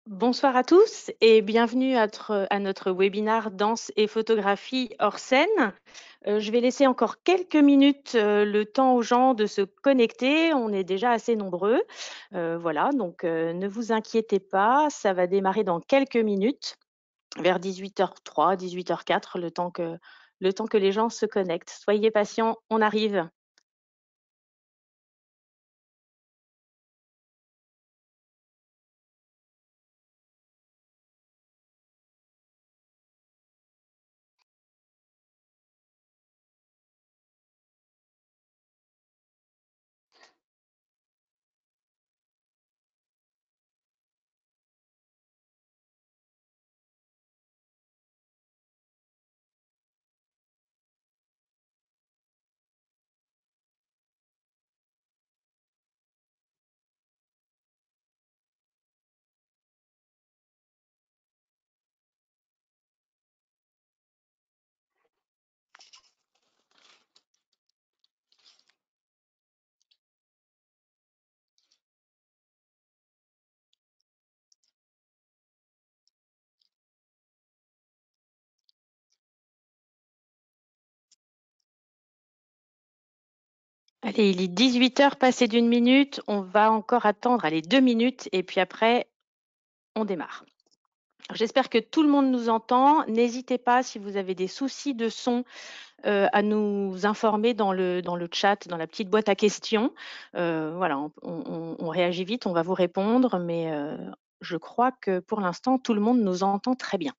Bonsoir à tous et bienvenue à notre webinaire Danse et photographie hors scène. Je vais laisser encore quelques minutes le temps aux gens de se connecter. On est déjà assez nombreux. Voilà, donc ne vous inquiétez pas, ça va démarrer dans quelques minutes, vers 18h03, 18h04, le temps que les gens se connectent. Soyez patients, on arrive. Allez, il est 18h passé d'une minute. On va encore attendre, allez, 2 minutes et puis après, on démarre. J'espère que tout le monde nous entend. N'hésitez pas, si vous avez des soucis de son, à nous informer dans le chat, dans la petite boîte à questions. Voilà, on réagit vite, on va vous répondre, mais je crois que pour l'instant, tout le monde nous entend très bien.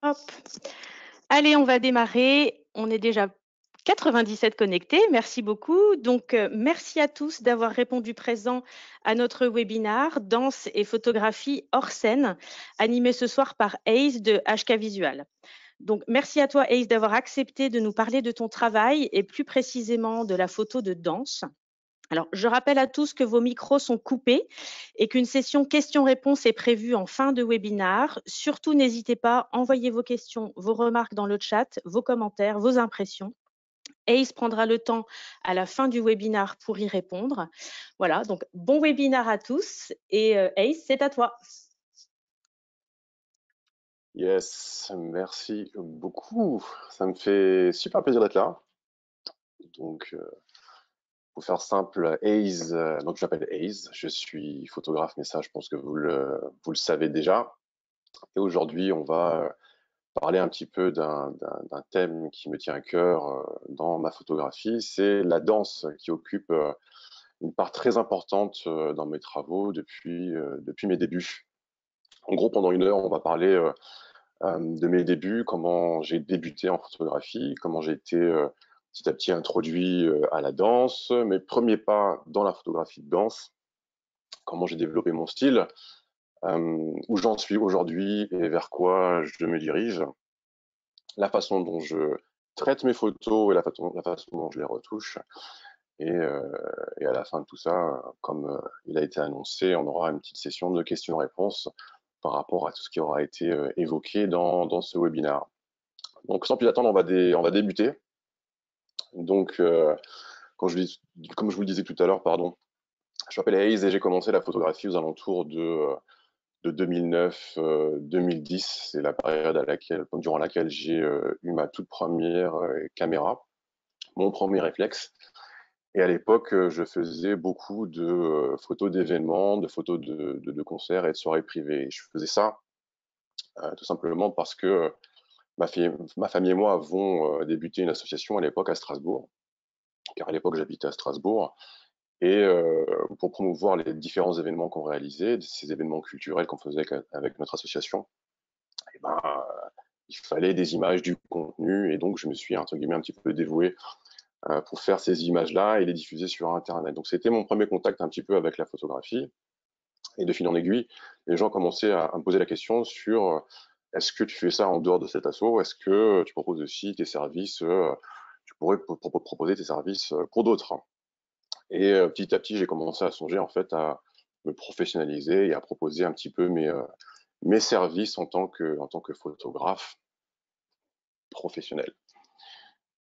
Hop. Allez, on va démarrer. On est déjà 97 connectés. Merci beaucoup. Donc, merci à tous d'avoir répondu présent à notre webinaire Danse et photographie hors scène, animé ce soir par Ace de HK Visual. Donc, merci à toi, Ace, d'avoir accepté de nous parler de ton travail et plus précisément de la photo de danse. Alors, je rappelle à tous que vos micros sont coupés et qu'une session questions-réponses est prévue en fin de webinaire. Surtout, n'hésitez pas, envoyez vos questions, vos remarques dans le chat, vos commentaires, vos impressions. Ace prendra le temps à la fin du webinaire pour y répondre. Voilà, donc bon webinaire à tous et Ace, c'est à toi. Yes, merci beaucoup. Ça me fait super plaisir d'être là. Donc, pour faire simple, Ace, donc je m'appelle Ace, je suis photographe, mais ça, je pense que vous le savez déjà. Et aujourd'hui, on va parler un petit peu d'un thème qui me tient à cœur dans ma photographie. C'est la danse qui occupe une part très importante dans mes travaux depuis mes débuts. En gros, pendant 1 heure, on va parler de mes débuts, comment j'ai débuté en photographie, comment j'ai été petit à petit introduit à la danse, mes premiers pas dans la photographie de danse, comment j'ai développé mon style, où j'en suis aujourd'hui et vers quoi je me dirige, la façon dont je traite mes photos et la façon dont je les retouche. Et à la fin de tout ça, comme il a été annoncé, on aura une petite session de questions-réponses par rapport à tout ce qui aura été évoqué dans ce webinaire. Donc sans plus attendre, on va débuter. Donc, comme je vous le disais tout à l'heure, pardon, je m'appelle Hayes et j'ai commencé la photographie aux alentours de 2009-2010. C'est la période durant laquelle j'ai eu ma toute première caméra, mon premier réflexe. Et à l'époque, je faisais beaucoup de photos d'événements, de photos de concerts et de soirées privées. Je faisais ça tout simplement parce que ma famille et moi avons débuté une association à l'époque à Strasbourg, car à l'époque j'habitais à Strasbourg, et pour promouvoir les différents événements qu'on réalisait, ces événements culturels qu'on faisait avec notre association, et ben, il fallait des images, du contenu, et donc je me suis entre guillemets un petit peu dévoué pour faire ces images-là et les diffuser sur Internet. Donc c'était mon premier contact un petit peu avec la photographie. Et de fil en aiguille, les gens commençaient à me poser la question sur est-ce que tu fais ça en dehors de cet assaut? Est-ce que tu proposes aussi tes services, tu pourrais proposer tes services pour d'autres? Et petit à petit, j'ai commencé à songer en fait à me professionnaliser et à proposer un petit peu mes services en tant que photographe professionnel.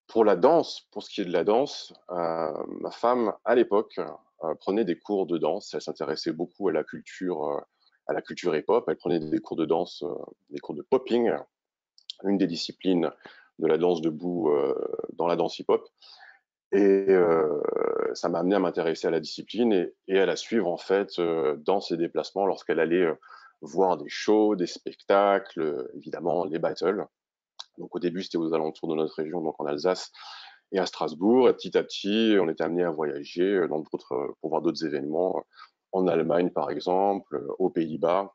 Pour la danse, pour ce qui est de la danse, ma femme, à l'époque, prenait des cours de danse. Elle s'intéressait beaucoup à la culture hip-hop. Elle prenait des cours de danse, des cours de popping, une des disciplines de la danse debout dans la danse hip-hop. Et ça m'a amené à m'intéresser à la discipline et à la suivre en fait dans ses déplacements lorsqu'elle allait voir des shows, des spectacles, évidemment les battles. Donc au début, c'était aux alentours de notre région, donc en Alsace et à Strasbourg. Et petit à petit, on était amené à voyager pour voir d'autres événements en Allemagne, par exemple, aux Pays-Bas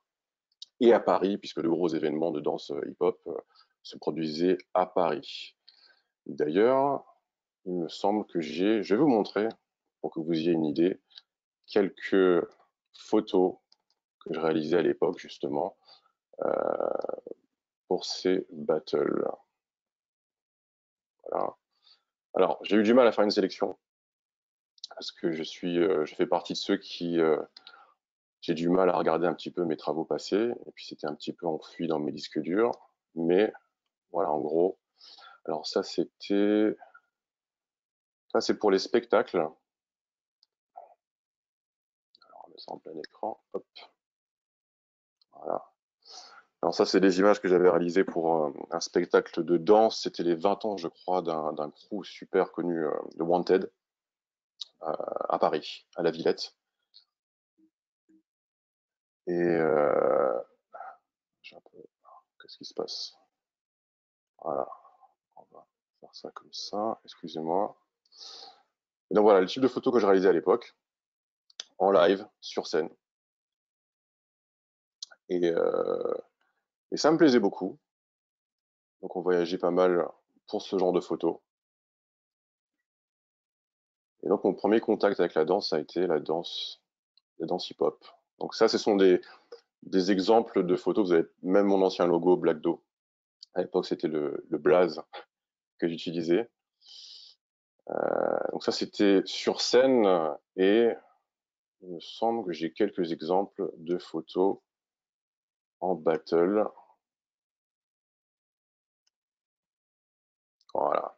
et à Paris, puisque de gros événements de danse hip-hop se produisaient à Paris. D'ailleurs, il me semble que je vais vous montrer, pour que vous ayez une idée, quelques photos que je réalisais à l'époque, justement, euh, pour ces battles. Voilà. Alors, j'ai eu du mal à faire une sélection parce que je fais partie de ceux qui, j'ai du mal à regarder un petit peu mes travaux passés et puis c'était un petit peu enfoui dans mes disques durs. Mais voilà, en gros. Alors ça, c'est pour les spectacles. Alors, on met ça en plein écran. Hop. Voilà. Alors ça, c'est des images que j'avais réalisées pour un spectacle de danse. C'était les 20 ans, je crois, d'un crew super connu de Wanted à Paris, à la Villette. Et qu'est-ce qui se passe? Voilà, on va faire ça comme ça. Excusez-moi. Et donc voilà, le type de photo que j'ai réalisé à l'époque, en live, sur scène. Et, et ça me plaisait beaucoup. Donc on voyageait pas mal pour ce genre de photos. Et donc mon premier contact avec la danse, ça a été la danse hip-hop. Donc ça, ce sont des exemples de photos. Vous avez même mon ancien logo Black Do. À l'époque, c'était le blaze que j'utilisais. Donc ça, c'était sur scène et il me semble que j'ai quelques exemples de photos en battle. Voilà.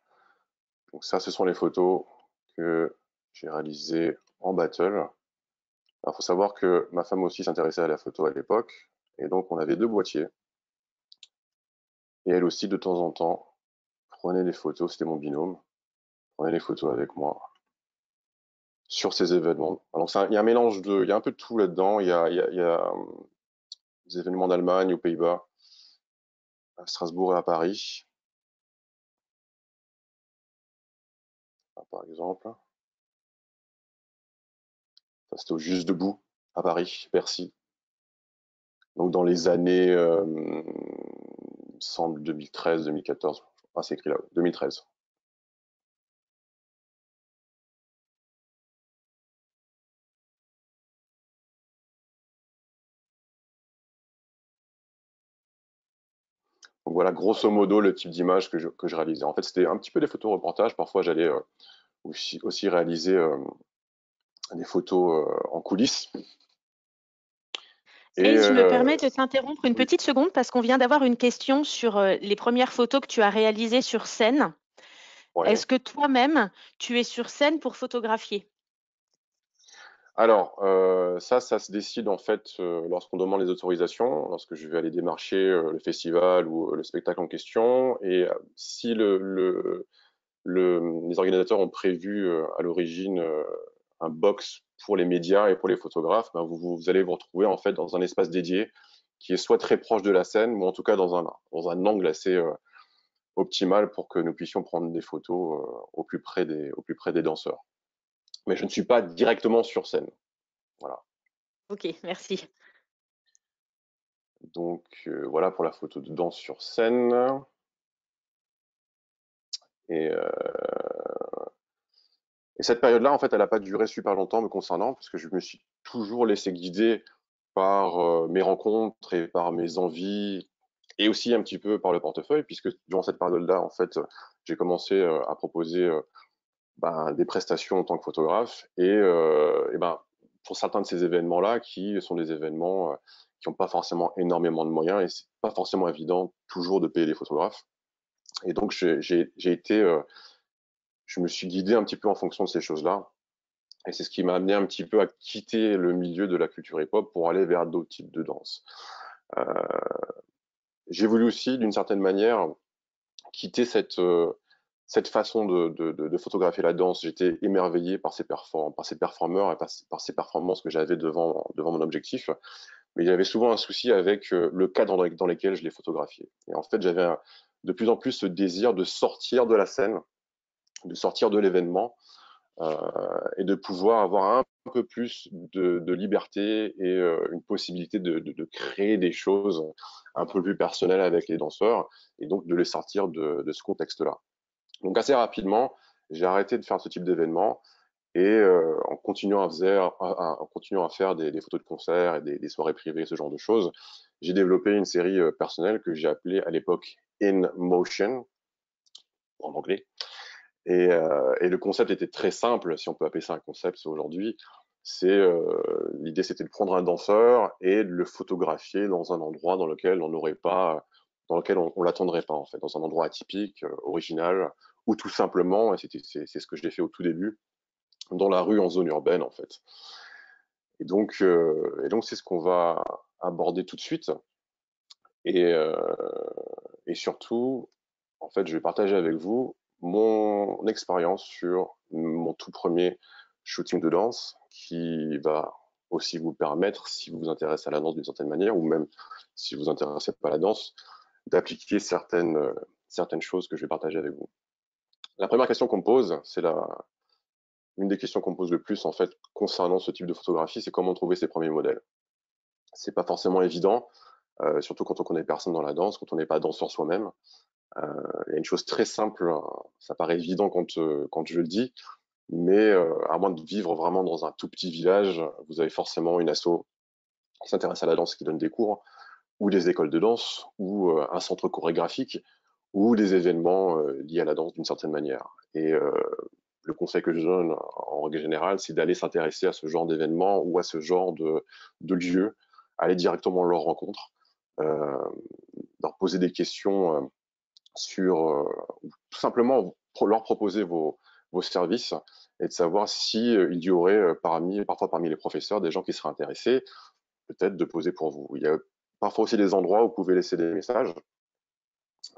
Donc ça, ce sont les photos que j'ai réalisées en battle. Alors, il faut savoir que ma femme aussi s'intéressait à la photo à l'époque. Et donc, on avait 2 boîtiers. Et elle aussi, de temps en temps, prenait des photos. C'était mon binôme. Prenait les photos avec moi sur ces événements. Alors, il y a un mélange il y a un peu de tout là-dedans. Il y a des événements d'Allemagne, aux Pays-Bas, à Strasbourg et à Paris, par exemple. Ça, c'était au Juste Debout, à Paris, Bercy. Donc, dans les années, il me semble, 2013, 2014. Ah, c'est écrit là, 2013. Donc voilà, grosso modo, le type d'image que je réalisais. En fait, c'était un petit peu des photos reportages. Parfois, j'allais aussi réaliser des photos en coulisses. Et Ace, je me permets de t'interrompre une oui, petite seconde parce qu'on vient d'avoir une question sur les premières photos que tu as réalisées sur scène. ouais. Est-ce que toi-même, tu es sur scène pour photographier? Alors, ça se décide en fait lorsqu'on demande les autorisations, lorsque je vais aller démarcher le festival ou le spectacle en question. Et si les organisateurs ont prévu à l'origine un box pour les médias et pour les photographes, ben vous allez vous retrouver en fait dans un espace dédié qui est soit très proche de la scène, ou en tout cas dans un angle assez optimal pour que nous puissions prendre des photos au plus près des danseurs. Mais je ne suis pas directement sur scène. Voilà. Ok, merci. Donc voilà pour la photo de danse sur scène. Et, euh, et cette période-là, en fait, elle n'a pas duré super longtemps me concernant, parce que je me suis toujours laissé guider par mes rencontres et par mes envies, et aussi un petit peu par le portefeuille, puisque durant cette période-là, en fait, j'ai commencé à proposer des prestations en tant que photographe, et ben, pour certains de ces événements-là, qui sont des événements qui n'ont pas forcément énormément de moyens, et c'est pas forcément évident toujours de payer les photographes. Et donc, je me suis guidé un petit peu en fonction de ces choses-là. Et c'est ce qui m'a amené un petit peu à quitter le milieu de la culture hip-hop pour aller vers d'autres types de danse. Euh, j'ai voulu aussi, d'une certaine manière, quitter cette façon de photographier la danse. J'étais émerveillé par par ces performeurs et par ces performances que j'avais devant mon objectif. Mais il y avait souvent un souci avec le cadre dans lequel je les photographiais. Et en fait, j'avais de plus en plus ce désir de sortir de la scène, de sortir de l'événement, et de pouvoir avoir un peu plus de liberté et une possibilité de créer des choses un peu plus personnelles avec les danseurs, et donc de les sortir de ce contexte-là. Donc assez rapidement, j'ai arrêté de faire ce type d'événement, et en continuant à faire des photos de concert et des soirées privées, ce genre de choses, j'ai développé une série personnelle que j'ai appelée à l'époque In Motion, en anglais. Et le concept était très simple, si on peut appeler ça un concept aujourd'hui. L'idée, c'était de prendre un danseur et de le photographier dans un endroit dans lequel on l'attendrait pas en fait, dans un endroit atypique, original, ou tout simplement, et c'est ce que j'ai fait au tout début, dans la rue en zone urbaine en fait. Et donc c'est ce qu'on va aborder tout de suite. Et, euh, et surtout, en fait, je vais partager avec vous mon expérience sur mon tout premier shooting de danse, qui va aussi vous permettre, si vous vous intéressez à la danse d'une certaine manière, ou même si vous vous intéressez pas à la danse, d'appliquer certaines choses que je vais partager avec vous. La première question qu'on me pose, une des questions qu'on me pose le plus en fait concernant ce type de photographie, c'est comment trouver ses premiers modèles. C'est pas forcément évident, surtout quand on connaît personne dans la danse, quand on n'est pas danseur soi-même. Il y a une chose très simple, ça paraît évident quand je le dis, mais à moins de vivre vraiment dans un tout petit village, vous avez forcément une asso qui s'intéresse à la danse, qui donne des cours, ou des écoles de danse, ou un centre chorégraphique, ou des événements liés à la danse d'une certaine manière. Et le conseil que je donne en règle générale, c'est d'aller s'intéresser à ce genre d'événements ou à ce genre de lieux, aller directement à leur rencontre, euh, leur poser des questions tout simplement leur proposer vos services, et de savoir si il y aurait parfois parmi les professeurs des gens qui seraient intéressés peut-être de poser pour vous. Il y a parfois aussi des endroits où vous pouvez laisser des messages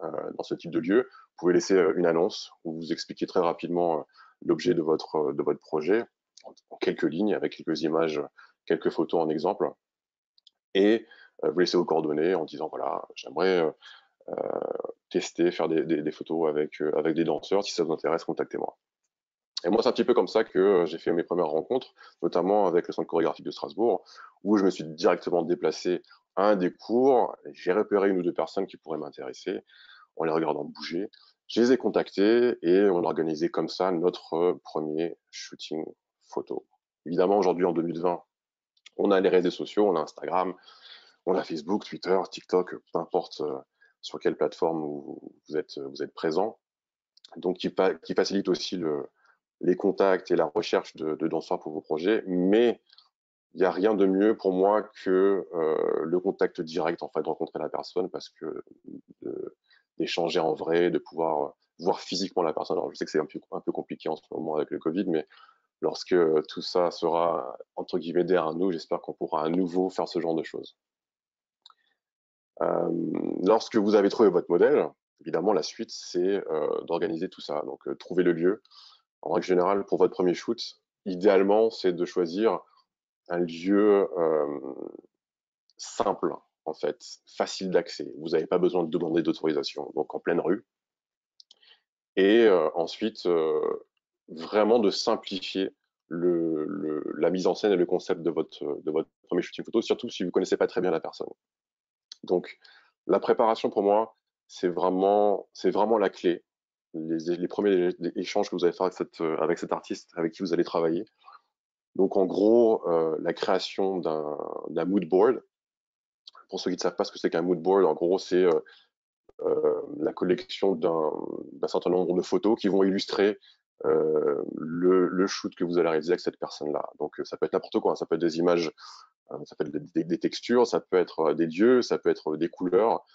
dans ce type de lieu. Vous pouvez laisser une annonce où vous expliquez très rapidement l'objet de votre projet en quelques lignes, avec quelques images, quelques photos en exemple, et vous laissez vos coordonnées en disant voilà, j'aimerais tester, faire des photos avec des danseurs. Si ça vous intéresse, contactez-moi. Et moi, c'est un petit peu comme ça que j'ai fait mes premières rencontres, notamment avec le Centre chorégraphique de Strasbourg, où je me suis directement déplacé à un des cours. J'ai repéré une ou deux personnes qui pourraient m'intéresser en les regardant bouger. Je les ai contactés et on a organisé comme ça notre premier shooting photo. Évidemment, aujourd'hui, en 2020, on a les réseaux sociaux, on a Instagram, on a Facebook, Twitter, TikTok, peu importe sur quelle plateforme vous êtes présent, donc qui facilite aussi les contacts et la recherche de danseurs pour vos projets, mais il n'y a rien de mieux pour moi que le contact direct, en fait, de rencontrer la personne, parce que d'échanger en vrai, de pouvoir voir physiquement la personne. Alors, je sais que c'est un peu compliqué en ce moment avec le Covid, mais lorsque tout ça sera, entre guillemets, derrière nous, j'espère qu'on pourra à nouveau faire ce genre de choses. Euh, Lorsque vous avez trouvé votre modèle, évidemment, la suite, c'est d'organiser tout ça. Donc, trouver le lieu. En règle générale, pour votre premier shoot, idéalement, c'est de choisir un lieu simple, en fait, facile d'accès. Vous n'avez pas besoin de demander d'autorisation, donc en pleine rue. Et ensuite, vraiment de simplifier la mise en scène et le concept de votre premier shooting photo, surtout si vous ne connaissez pas très bien la personne. Donc, la préparation pour moi, c'est vraiment la clé. Les premiers échanges que vous allez faire avec cet artiste avec qui vous allez travailler. Donc, en gros, la création d'un mood board. Pour ceux qui ne savent pas ce que c'est qu'un mood board, en gros, c'est la collection d'un certain nombre de photos qui vont illustrer le shoot que vous allez réaliser avec cette personne-là. Donc, ça peut être n'importe quoi, hein. Ça peut être des images, ça peut être des textures, ça peut être des lieux, ça peut être des couleurs,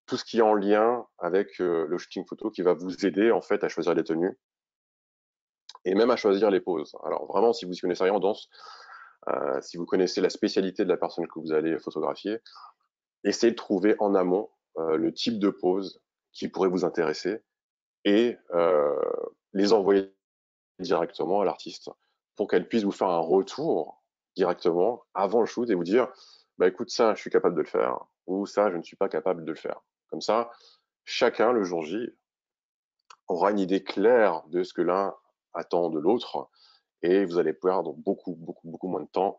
tout ce qui est en lien avec le shooting photo qui va vous aider en fait à choisir les tenues et même à choisir les poses. Alors vraiment, si vous ne connaissez rien en danse, si vous connaissez la spécialité de la personne que vous allez photographier, essayez de trouver en amont le type de pose qui pourrait vous intéresser et les envoyer directement à l'artiste pour qu'elle puisse vous faire un retour directement avant le shoot et vous dire bah écoute, ça je suis capable de le faire ou ça je ne suis pas capable de le faire. Comme ça, chacun le jour J aura une idée claire de ce que l'un attend de l'autre et vous allez perdre beaucoup moins de temps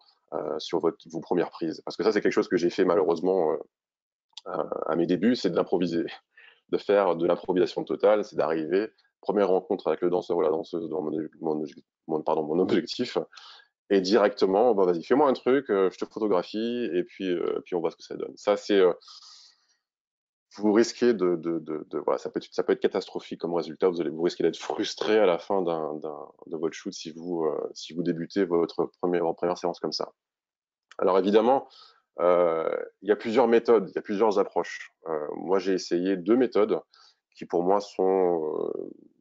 sur vos premières prises. Parce que ça, c'est quelque chose que j'ai fait malheureusement à mes débuts, c'est de l'improviser, de faire de l'improvisation totale, c'est d'arriver, première rencontre avec le danseur ou la danseuse dans mon objectif, et directement, bah, vas-y, fais-moi un truc, je te photographie, et puis on voit ce que ça donne. Ça, c'est vous risquez voilà, ça peut être catastrophique comme résultat. Vous risquez d'être frustré à la fin de votre shoot si vous débutez votre première séance comme ça. Alors évidemment, il y a plusieurs méthodes, il y a plusieurs approches. Moi, j'ai essayé deux méthodes qui, pour moi, sont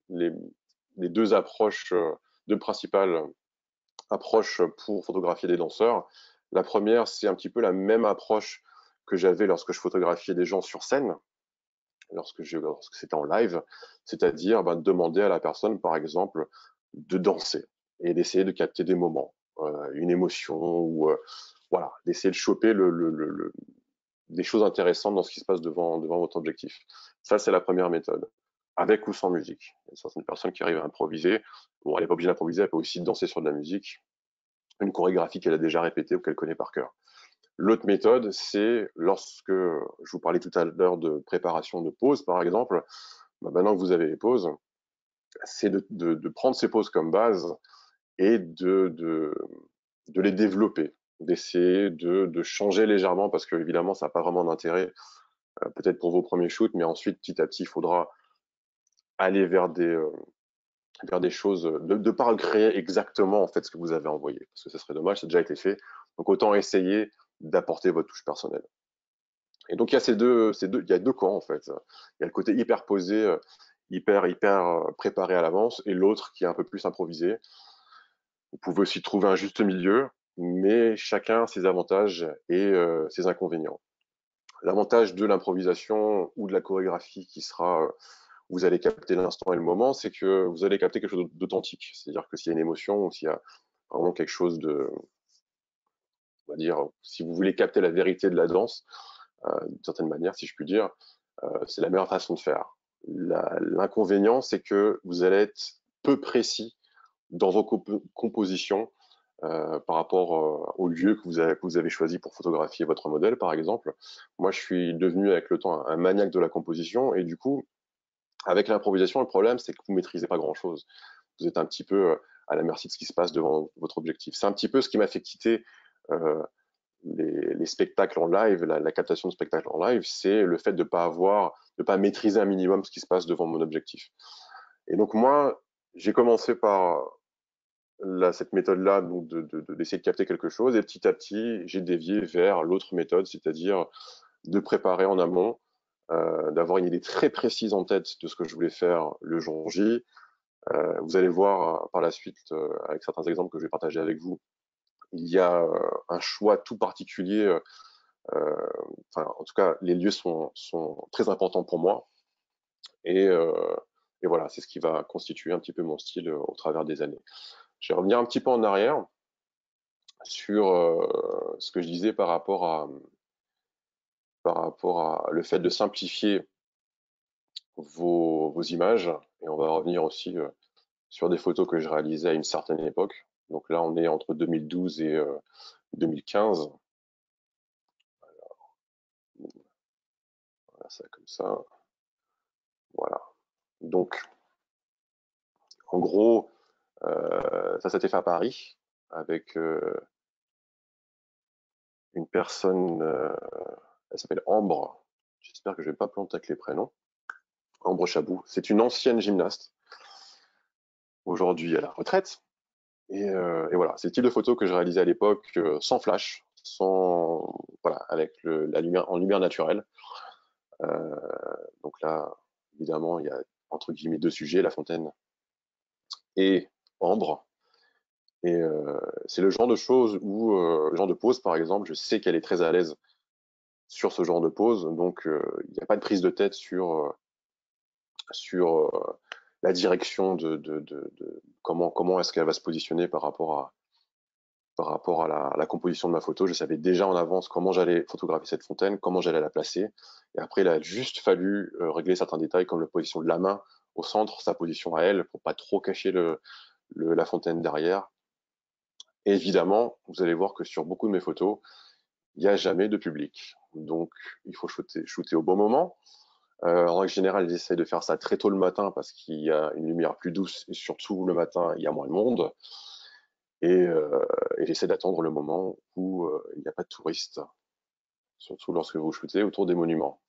les, les deux approches, deux principales approches pour photographier des danseurs. La première, c'est un petit peu la même approche que j'avais lorsque je photographiais des gens sur scène, lorsque c'était en live, c'est-à-dire demander à la personne, par exemple, de danser et d'essayer de capter des moments, une émotion ou voilà, d'essayer de choper des choses intéressantes dans ce qui se passe devant votre objectif. Ça, c'est la première méthode, avec ou sans musique. Il y a certaines personnes qui arrivent à improviser. Bon, elle n'est pas obligée d'improviser, elle peut aussi danser sur de la musique, une chorégraphie qu'elle a déjà répétée ou qu'elle connaît par cœur. L'autre méthode, c'est lorsque je vous parlais tout à l'heure de préparation de pauses, par exemple, maintenant que vous avez les pauses, c'est de prendre ces pauses comme base et de les développer, d'essayer de changer légèrement, parce que évidemment, ça n'a pas vraiment d'intérêt, peut-être pour vos premiers shoots, mais ensuite, petit à petit, il faudra aller vers des choses, de ne pas recréer exactement en fait ce que vous avez envoyé, parce que ça serait dommage, ça a déjà été fait. Donc autant essayer d'apporter votre touche personnelle. Et donc il y a il y a deux camps en fait. Il y a le côté hyper posé, hyper préparé à l'avance, et l'autre qui est un peu plus improvisé. Vous pouvez aussi trouver un juste milieu, mais chacun a ses avantages et ses inconvénients. L'avantage de l'improvisation ou de la chorégraphie qui sera, vous allez capter l'instant et le moment, c'est que vous allez capter quelque chose d'authentique. C'est-à-dire que s'il y a une émotion ou s'il y a vraiment quelque chose on va dire, si vous voulez capter la vérité de la danse, d'une certaine manière, si je puis dire, c'est la meilleure façon de faire. L'inconvénient, c'est que vous allez être peu précis dans vos compositions par rapport au lieu que vous avez choisi pour photographier votre modèle, par exemple. Moi, je suis devenu avec le temps un maniaque de la composition, et du coup, avec l'improvisation, le problème, c'est que vous maîtrisez pas grand-chose. Vous êtes un petit peu à la merci de ce qui se passe devant votre objectif. C'est un petit peu ce qui m'a fait quitter les spectacles en live, la captation de spectacles en live, c'est le fait de pas maîtriser un minimum ce qui se passe devant mon objectif. Et donc moi, j'ai commencé par cette méthode-là, donc d'essayer de capter quelque chose, et petit à petit, j'ai dévié vers l'autre méthode, c'est-à-dire de préparer en amont, d'avoir une idée très précise en tête de ce que je voulais faire le jour J. Vous allez voir par la suite, avec certains exemples que je vais partager avec vous, il y a un choix tout particulier. Enfin, en tout cas, les lieux sont très importants pour moi. Et, euh, et voilà, c'est ce qui va constituer un petit peu mon style au travers des années. Je vais revenir un petit peu en arrière sur ce que je disais par rapport à le fait de simplifier vos images. Et on va revenir aussi sur des photos que je réalisais à une certaine époque. Donc là, on est entre 2012 et 2015. Voilà, ça comme ça. Voilà. Donc, en gros, ça s'était fait à Paris avec une personne, elle s'appelle Ambre. J'espère que je vais pas planter avec les prénoms. Ambre Chabou. C'est une ancienne gymnaste, aujourd'hui à la retraite. Et voilà, c'est le type de photo que je réalisais à l'époque, sans flash, sans voilà, avec la lumière en lumière naturelle. Euh, donc là, évidemment, il y a entre guillemets deux sujets, La Fontaine et Ambre. Et c'est le genre de choses où, le genre de pose par exemple, je sais qu'elle est très à l'aise sur ce genre de pose, donc il n'y a pas de prise de tête sur la direction de comment est-ce qu'elle va se positionner par rapport à la composition de ma photo. Je savais déjà en avance comment j'allais photographier cette fontaine, comment j'allais la placer. Et après, il a juste fallu régler certains détails comme la position de la main au centre, sa position à elle, pour pas trop cacher la fontaine derrière. Et évidemment, vous allez voir que sur beaucoup de mes photos, il n'y a jamais de public. Donc, il faut shooter au bon moment. En règle générale, j'essaie de faire ça très tôt le matin parce qu'il y a une lumière plus douce et surtout le matin, il y a moins de monde. Et j'essaie d'attendre le moment où il n'y a pas de touristes, surtout lorsque vous shootez autour des monuments.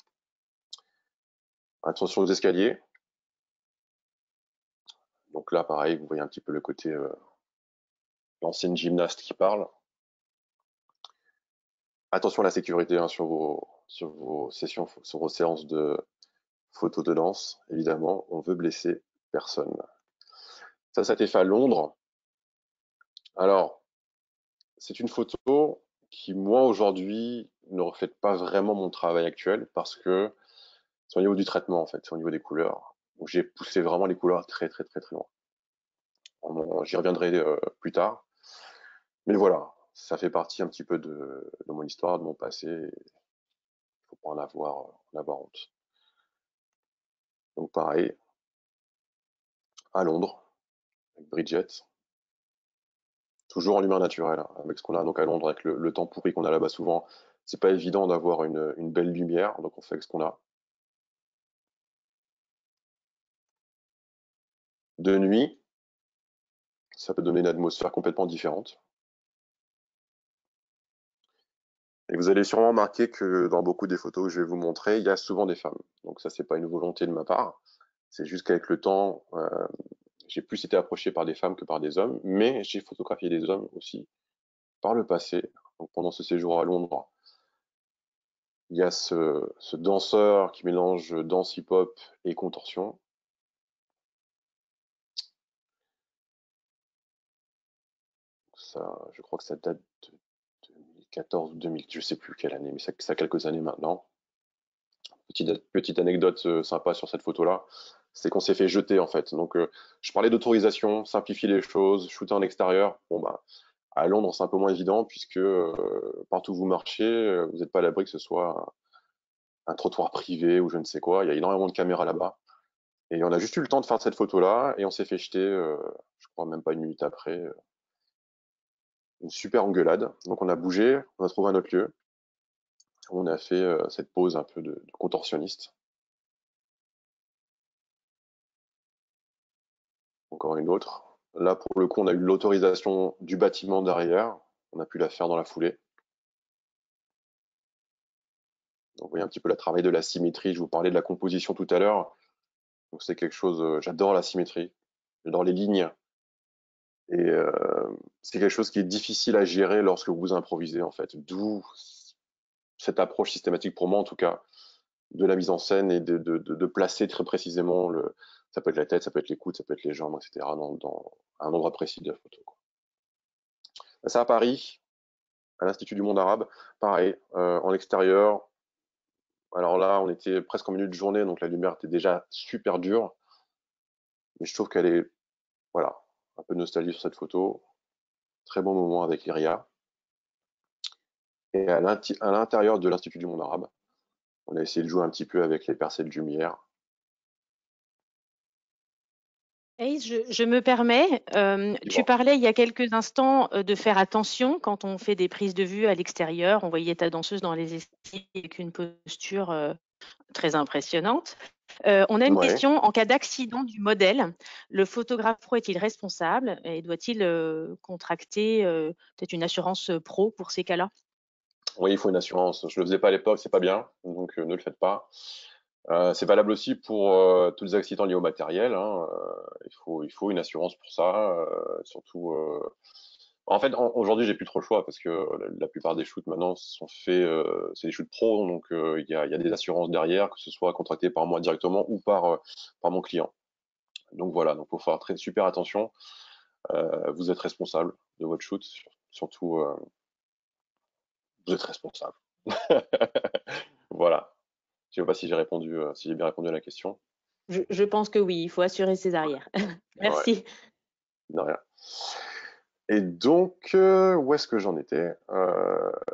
Attention aux escaliers. Donc là, pareil, vous voyez un petit peu le côté l'ancienne gymnaste qui parle. Attention à la sécurité hein, sur vos sessions, sur vos séances de photos de danse. Évidemment, on veut blesser personne. Ça a été fait à Londres. Alors, c'est une photo qui, moi, aujourd'hui, ne reflète pas vraiment mon travail actuel parce que c'est au niveau du traitement, en fait, c'est au niveau des couleurs. Donc, j'ai poussé vraiment les couleurs très, très, très, très loin. J'y reviendrai plus tard. Mais voilà, ça fait partie un petit peu de mon histoire, de mon passé. Il faut pas en avoir honte. Donc, pareil, à Londres, avec Bridget, toujours en lumière naturelle, hein, avec ce qu'on a donc à Londres, avec le temps pourri qu'on a là-bas souvent. C'est pas évident d'avoir une belle lumière, donc on fait avec ce qu'on a. De nuit, ça peut donner une atmosphère complètement différente. Et vous allez sûrement remarquer que dans beaucoup des photos que je vais vous montrer, il y a souvent des femmes. Donc ça, c'est pas une volonté de ma part. C'est juste qu'avec le temps, j'ai plus été approché par des femmes que par des hommes, mais j'ai photographié des hommes aussi par le passé. Donc pendant ce séjour à Londres, il y a ce danseur qui mélange danse hip-hop et contorsion. Ça, je crois que ça date de 2014 ou 2000, je sais plus quelle année, mais ça a quelques années maintenant. Petite anecdote sympa sur cette photo-là, c'est qu'on s'est fait jeter en fait. Donc je parlais d'autorisation, simplifier les choses, shooter en extérieur. Bon bah à Londres c'est un peu moins évident puisque partout où vous marchez, vous n'êtes pas à l'abri que ce soit un trottoir privé ou je ne sais quoi. Il y a énormément de caméras là-bas. Et on a juste eu le temps de faire cette photo-là et on s'est fait jeter, je crois même pas une minute après, une super engueulade. Donc on a bougé, on a trouvé un autre lieu, on a fait cette pose un peu de contorsionniste. Encore une autre. Là, pour le coup, on a eu l'autorisation du bâtiment derrière. On a pu la faire dans la foulée. Donc, vous voyez un petit peu le travail de la symétrie. Je vous parlais de la composition tout à l'heure. Donc, c'est quelque chose, j'adore la symétrie. J'adore les lignes. Et c'est quelque chose qui est difficile à gérer lorsque vous improvisez, en fait. D'où cette approche systématique, pour moi en tout cas, de la mise en scène et de placer très précisément ça peut être la tête, ça peut être les coudes, ça peut être les jambes, etc. dans un endroit précis de la photo, quoi. Ça à Paris, à l'Institut du monde arabe, pareil, en extérieur. Alors là, on était presque en milieu de journée, donc la lumière était déjà super dure. Mais je trouve qu'elle est, voilà, un peu de nostalgie sur cette photo. Très bon moment avec Iria. Et à l'intérieur de l'Institut du monde arabe, on a essayé de jouer un petit peu avec les percées de lumière. Ace, je me permets, tu Dis-moi. parlais il y a quelques instants de faire attention quand on fait des prises de vue à l'extérieur. On voyait ta danseuse dans les escaliers avec une posture très impressionnante. On a une Ouais. question. En cas d'accident du modèle, le photographe pro est-il responsable et doit-il contracter peut-être une assurance pro pour ces cas-là? Oui, il faut une assurance. Je le faisais pas à l'époque, c'est pas bien, donc ne le faites pas. C'est valable aussi pour tous les accidents liés au matériel, hein. Il faut une assurance pour ça, surtout. En fait, aujourd'hui, j'ai plus trop le choix parce que la plupart des shoots maintenant sont faits, c'est des shoots pro, donc il y a des assurances derrière, que ce soit contracté par moi directement ou par mon client. Donc voilà, donc faut faire super attention. Vous êtes responsable de votre shoot, surtout vous êtes responsable. Voilà. Je sais pas si si j'ai bien répondu à la question. Je pense que oui, il faut assurer ses arrières. Ouais, Merci. de rien. Et donc, où est-ce que j'en étais?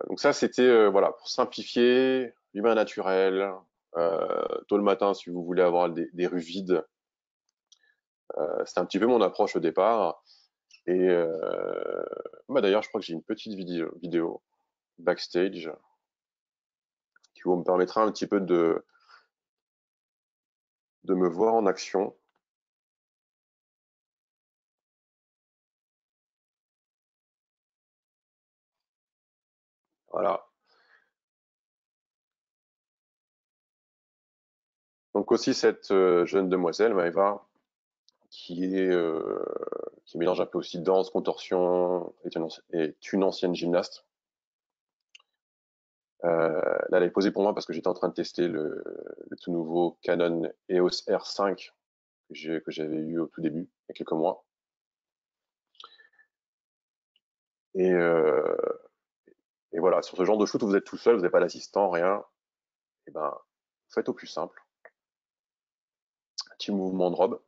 Donc ça, c'était voilà, pour simplifier, l'humain naturel, tôt le matin, si vous voulez avoir des rues vides. C'était un petit peu mon approche au départ. Et bah d'ailleurs, je crois que j'ai une petite vidéo backstage qui vous me permettra un petit peu de me voir en action. Voilà. Donc aussi cette jeune demoiselle, Maëva, qui mélange un peu aussi danse, contorsion, est une ancienne gymnaste. Là, elle est posée pour moi parce que j'étais en train de tester le tout nouveau Canon EOS R5 que j'avais eu au tout début, il y a quelques mois. Et, euh, et voilà, sur ce genre de shoot où vous êtes tout seul, vous n'avez pas d'assistant, rien, et ben, faites au plus simple. Un petit mouvement de robe.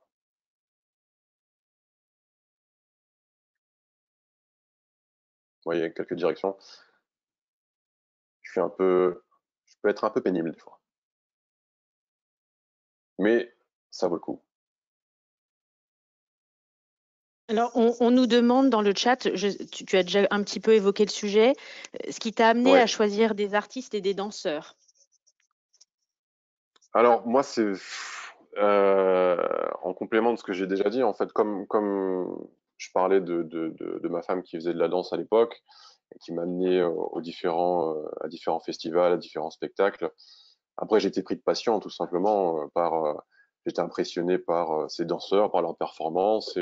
Vous voyez, quelques directions. Je peux être un peu pénible des fois. Mais ça vaut le coup. Alors, on nous demande dans le chat, tu as déjà un petit peu évoqué le sujet, ce qui t'a amené Ouais. à choisir des artistes et des danseurs. Alors, moi, c'est en complément de ce que j'ai déjà dit, en fait, comme je parlais de ma femme qui faisait de la danse à l'époque et qui m'a amené à différents festivals, à différents spectacles. Après, j'ai été pris de passion, tout simplement, j'étais impressionné par ces danseurs, par leurs performances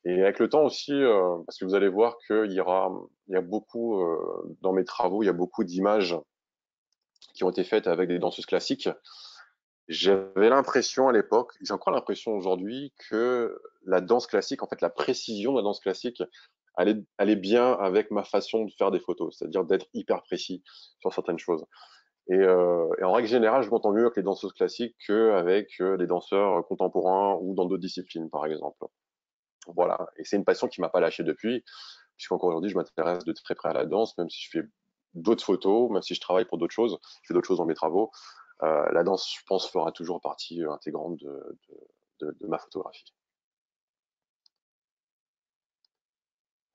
et avec le temps aussi, parce que vous allez voir il y a beaucoup, dans mes travaux, il y a beaucoup d'images qui ont été faites avec des danseuses classiques. J'avais l'impression à l'époque, j'ai encore l'impression aujourd'hui que la danse classique, en fait, la précision de la danse classique allait bien avec ma façon de faire des photos, c'est-à-dire d'être hyper précis sur certaines choses. Et en règle générale, je m'entends mieux avec les danseuses classiques qu'avec les danseurs contemporains ou dans d'autres disciplines, par exemple. Voilà. Et c'est une passion qui m'a pas lâché depuis, puisqu'encore aujourd'hui, je m'intéresse de très près à la danse, même si je fais d'autres photos, même si je travaille pour d'autres choses, je fais d'autres choses dans mes travaux. La danse, je pense, fera toujours partie intégrante de ma photographie.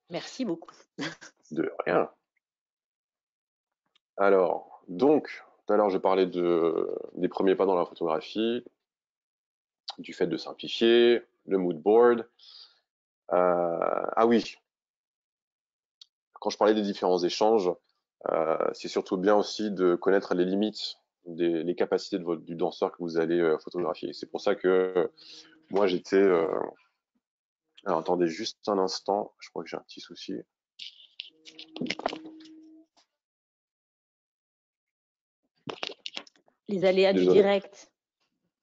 Merci beaucoup. De rien. Alors, donc, tout à l'heure, je parlais des premiers pas dans la photographie, du fait de simplifier, le mood board. Ah oui, quand je parlais des différents échanges, c'est surtout bien aussi de connaître les limites, les capacités du danseur que vous allez photographier. C'est pour ça que moi, Alors, attendez juste un instant, je crois que j'ai un petit souci. Les aléas du Désolé. direct.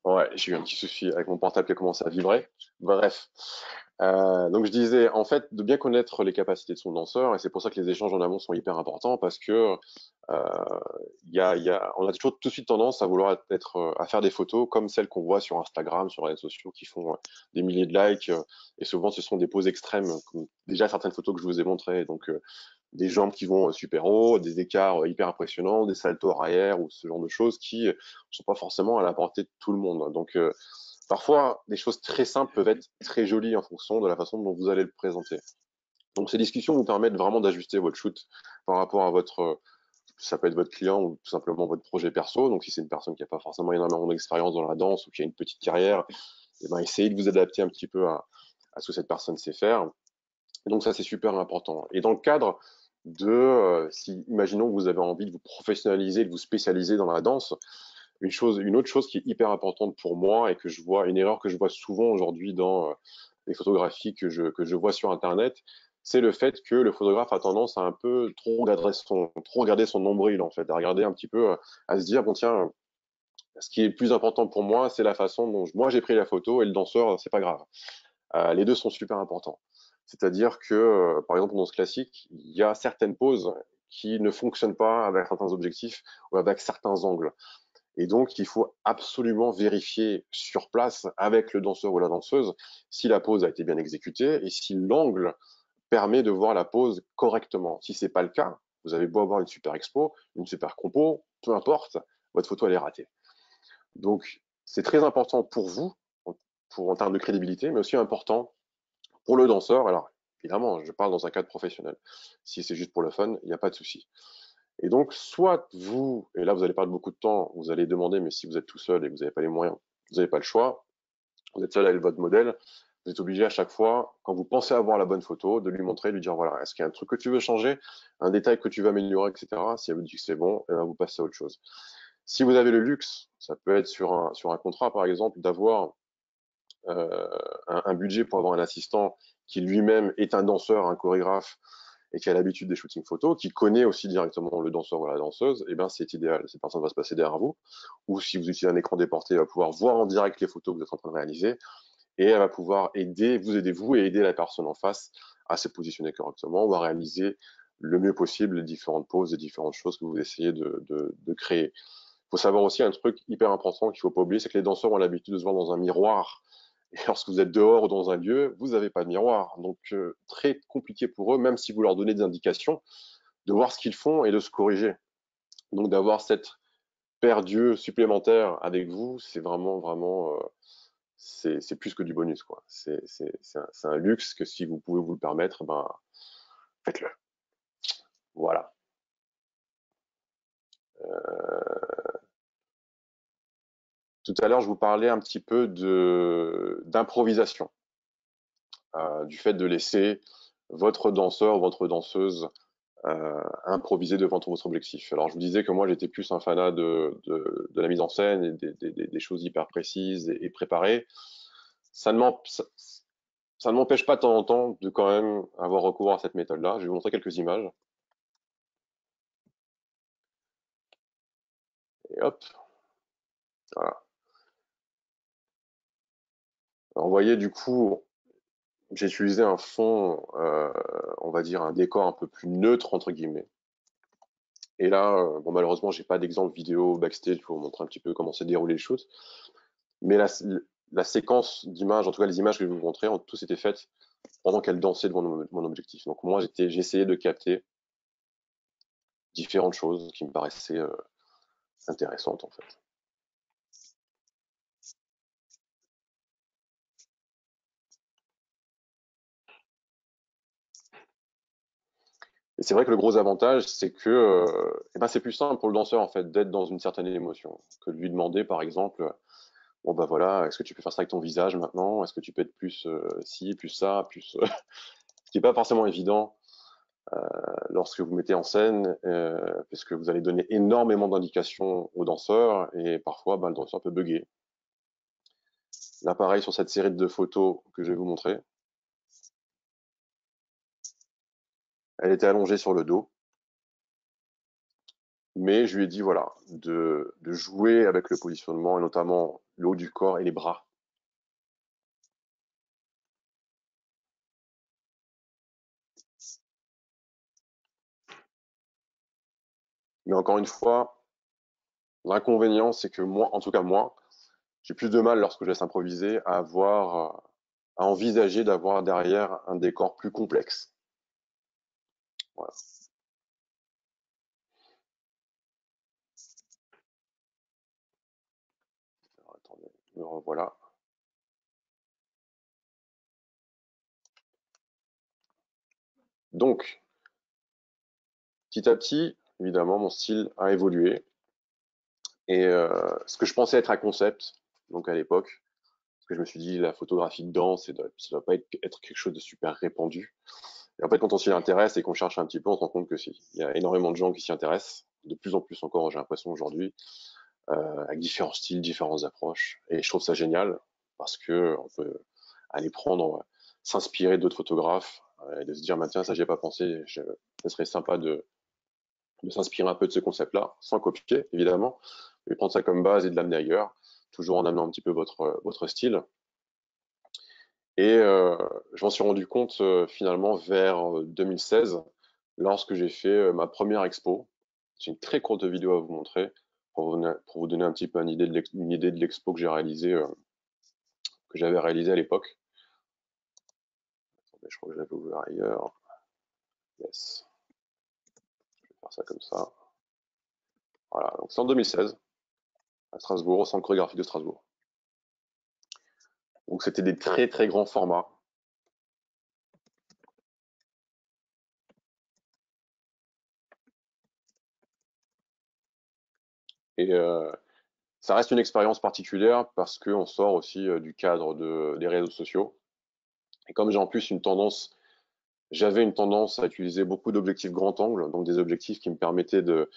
Ouais, j'ai eu un petit souci avec mon portable qui a commencé à vibrer. Bref. Donc je disais, en fait, de bien connaître les capacités de son danseur, et c'est pour ça que les échanges en amont sont hyper importants, parce que on a toujours tout de suite tendance à vouloir à faire des photos comme celles qu'on voit sur Instagram, sur les réseaux sociaux, qui font des milliers de likes, et souvent ce sont des poses extrêmes, comme déjà certaines photos que je vous ai montrées. Donc des jambes qui vont super haut, des écarts hyper impressionnants, des saltos arrière ou ce genre de choses qui ne sont pas forcément à la portée de tout le monde. Donc parfois, des choses très simples peuvent être très jolies en fonction de la façon dont vous allez le présenter. Donc ces discussions vous permettent vraiment d'ajuster votre shoot par rapport à ça peut être votre client ou tout simplement votre projet perso. Donc si c'est une personne qui n'a pas forcément énormément d'expérience dans la danse ou qui a une petite carrière, eh ben, essayez de vous adapter un petit peu à ce que cette personne sait faire. Donc ça, c'est super important. Et dans le cadre si, imaginons que vous avez envie de vous professionnaliser, de vous spécialiser dans la danse, une autre chose qui est hyper importante pour moi et une erreur que je vois souvent aujourd'hui dans les photographies que je vois sur Internet, c'est le fait que le photographe a tendance à un peu trop regarder son nombril, en fait, à regarder un petit peu, à se dire, bon, tiens, ce qui est le plus important pour moi, c'est la façon dont moi j'ai pris la photo et le danseur, c'est pas grave. Les deux sont super importants. C'est-à-dire que, par exemple, dans ce classique, il y a certaines poses qui ne fonctionnent pas avec certains objectifs ou avec certains angles. Et donc, il faut absolument vérifier sur place avec le danseur ou la danseuse si la pose a été bien exécutée et si l'angle permet de voir la pose correctement. Si c'est pas le cas, vous avez beau avoir une super expo, une super compo, peu importe, votre photo elle est ratée. Donc, c'est très important pour vous, en termes de crédibilité, mais aussi important pour le danseur. Alors, évidemment, je parle dans un cadre professionnel. Si c'est juste pour le fun, il n'y a pas de souci. Et donc, soit vous, et là vous allez perdre beaucoup de temps, vous allez demander, mais si vous êtes tout seul et que vous n'avez pas les moyens, vous n'avez pas le choix, vous êtes seul avec votre modèle, vous êtes obligé à chaque fois, quand vous pensez avoir la bonne photo, de lui montrer, de lui dire, voilà, est-ce qu'il y a un truc que tu veux changer, un détail que tu veux améliorer, etc. Si elle vous dit que c'est bon, eh bien, vous passez à autre chose. Si vous avez le luxe, ça peut être sur un contrat par exemple, d'avoir euh, un budget pour avoir un assistant qui lui-même est un danseur, un chorégraphe, et qui a l'habitude des shootings photos, qui connaît aussi directement le danseur ou la danseuse, eh ben c'est idéal. Cette personne va se passer derrière vous. Ou si vous utilisez un écran déporté, elle va pouvoir voir en direct les photos que vous êtes en train de réaliser, et elle va pouvoir vous aider vous et aider la personne en face à se positionner correctement ou à réaliser le mieux possible les différentes poses et différentes choses que vous essayez de créer. Il faut savoir aussi un truc hyper important qu'il ne faut pas oublier, c'est que les danseurs ont l'habitude de se voir dans un miroir. Et lorsque vous êtes dehors ou dans un lieu, vous n'avez pas de miroir. Donc, très compliqué pour eux, même si vous leur donnez des indications, de voir ce qu'ils font et de se corriger. Donc, d'avoir cette paire d'yeux supplémentaire avec vous, c'est vraiment, vraiment, c'est plus que du bonus, quoi. C'est un luxe que si vous pouvez vous le permettre, ben, faites-le. Voilà. Tout à l'heure, je vous parlais un petit peu d'improvisation, du fait de laisser votre danseur, votre danseuse improviser devant votre objectif. Alors je vous disais que moi j'étais plus un fanat de la mise en scène et des choses hyper précises et préparées. Ça ne m'empêche pas de temps en temps de quand même avoir recours à cette méthode-là. Je vais vous montrer quelques images. Et hop, voilà. Alors, vous voyez du coup, j'ai utilisé un fond, on va dire un décor un peu plus neutre entre guillemets. Et là, bon malheureusement, j'ai pas d'exemple vidéo backstage pour vous montrer un petit peu comment s'est déroulé le shoot. Mais la séquence d'images, en tout cas les images que je vais vous montrer, ont tous été faites pendant qu'elle dansait devant mon objectif. Donc moi, j'essayais de capter différentes choses qui me paraissaient intéressantes en fait. Et c'est vrai que le gros avantage, c'est que eh ben, c'est plus simple pour le danseur en fait d'être dans une certaine émotion que de lui demander par exemple, bon bah voilà, est-ce que tu peux faire ça avec ton visage maintenant? Est-ce que tu peux être plus ci, plus ça, plus ce qui n'est pas forcément évident lorsque vous mettez en scène, puisque vous allez donner énormément d'indications aux danseurs et parfois bah, le danseur peut bugger. Là, pareil sur cette série de photos que je vais vous montrer. Elle était allongée sur le dos. Mais je lui ai dit, voilà, de jouer avec le positionnement, et notamment le haut du corps et les bras. Mais encore une fois, l'inconvénient, c'est que moi, en tout cas moi, j'ai plus de mal lorsque je laisse improviser à envisager d'avoir derrière un décor plus complexe. Voilà. Alors, attendez, me revoilà. Donc, petit à petit, évidemment, mon style a évolué. Et ce que je pensais être un concept, donc à l'époque, parce que je me suis dit, la photographie de danse, ça doit pas être quelque chose de super répandu. Et en fait, quand on s'y intéresse et qu'on cherche un petit peu, on se rend compte que si. Il y a énormément de gens qui s'y intéressent, de plus en plus encore, j'ai l'impression aujourd'hui, avec différents styles, différentes approches. Et je trouve ça génial parce que on peut aller prendre, s'inspirer d'autres photographes et de se dire, bah, tiens, ça, j'y ai pas pensé. Ça serait sympa de s'inspirer un peu de ce concept-là, sans copier, évidemment, mais prendre ça comme base et de l'amener ailleurs, toujours en amenant un petit peu votre style. Et je m'en suis rendu compte finalement vers 2016, lorsque j'ai fait ma première expo. C'est une très courte vidéo à vous montrer pour vous donner un petit peu une idée de l'expo que que j'avais réalisé à l'époque. Je crois que je l'avais ouvert ailleurs. Yes. Je vais faire ça comme ça. Voilà, donc c'est en 2016, à Strasbourg, au Centre chorégraphique de Strasbourg. Donc c'était des très très grands formats. Et ça reste une expérience particulière parce qu'on sort aussi du cadre des réseaux sociaux. Et comme j'ai en plus j'avais une tendance à utiliser beaucoup d'objectifs grand angle, donc des objectifs qui me permettaient de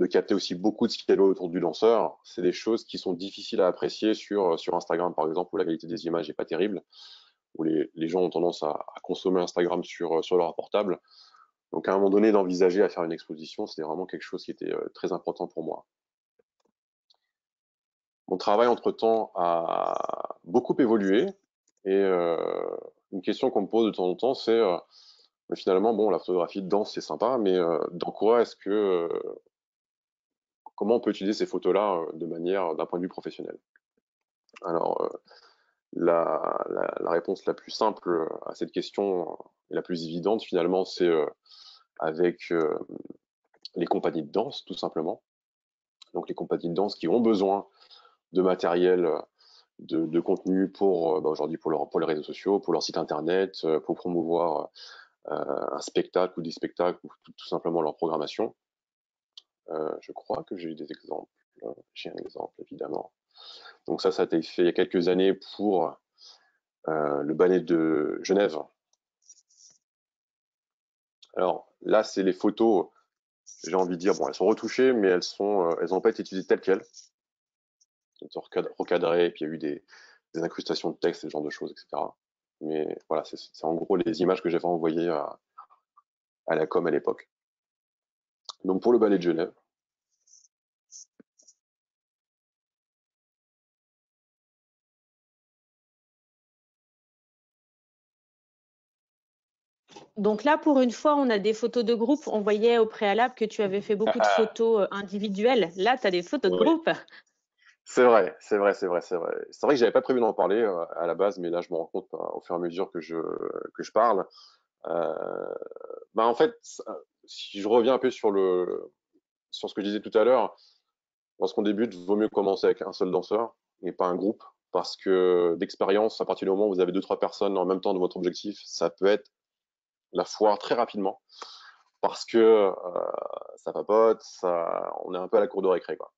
capter aussi beaucoup de ce qu'il y avait autour du lanceur. C'est des choses qui sont difficiles à apprécier sur Instagram, par exemple, où la qualité des images n'est pas terrible, où les gens ont tendance à consommer Instagram sur leur portable. Donc, à un moment donné, d'envisager à faire une exposition, c'était vraiment quelque chose qui était très important pour moi. Mon travail, entre-temps, a beaucoup évolué. Et une question qu'on me pose de temps en temps, c'est mais finalement, bon, la photographie de danse, c'est sympa, mais dans quoi comment on peut utiliser ces photos-là d'un point de vue professionnel? Alors, la réponse la plus simple à cette question et la plus évidente, finalement, c'est avec les compagnies de danse, tout simplement. Donc, les compagnies de danse qui ont besoin de matériel de contenu pour aujourd'hui pour les réseaux sociaux, pour leur site internet, pour promouvoir un spectacle ou des spectacles ou tout simplement leur programmation. Je crois que j'ai eu des exemples. J'ai un exemple évidemment. Donc ça a été fait il y a quelques années pour le ballet de Genève. Alors là, c'est les photos. J'ai envie de dire, bon, elles sont retouchées, mais elles n'ont pas été utilisées telles quelles. Elles sont recadrées, et puis il y a eu des incrustations de texte, ce genre de choses, etc. Mais voilà, c'est en gros les images que j'avais envoyées à la com à l'époque. Donc pour le ballet de Genève. Donc là, pour une fois, on a des photos de groupe. On voyait au préalable que tu avais fait beaucoup de photos individuelles. Là, tu as des photos de Oui, groupe. c'est vrai, c'est vrai, c'est vrai, c'est vrai. C'est vrai que j'avais pas prévu d'en parler à la base, mais là je me rends compte au fur et à mesure que je parle. Euh, en fait, si je reviens un peu sur ce que je disais tout à l'heure, lorsqu'on débute, il vaut mieux commencer avec un seul danseur et pas un groupe, parce que d'expérience, à partir du moment où vous avez deux trois personnes en même temps de votre objectif, ça peut être la foire très rapidement, parce que ça papote, on est un peu à la cour de récré, quoi.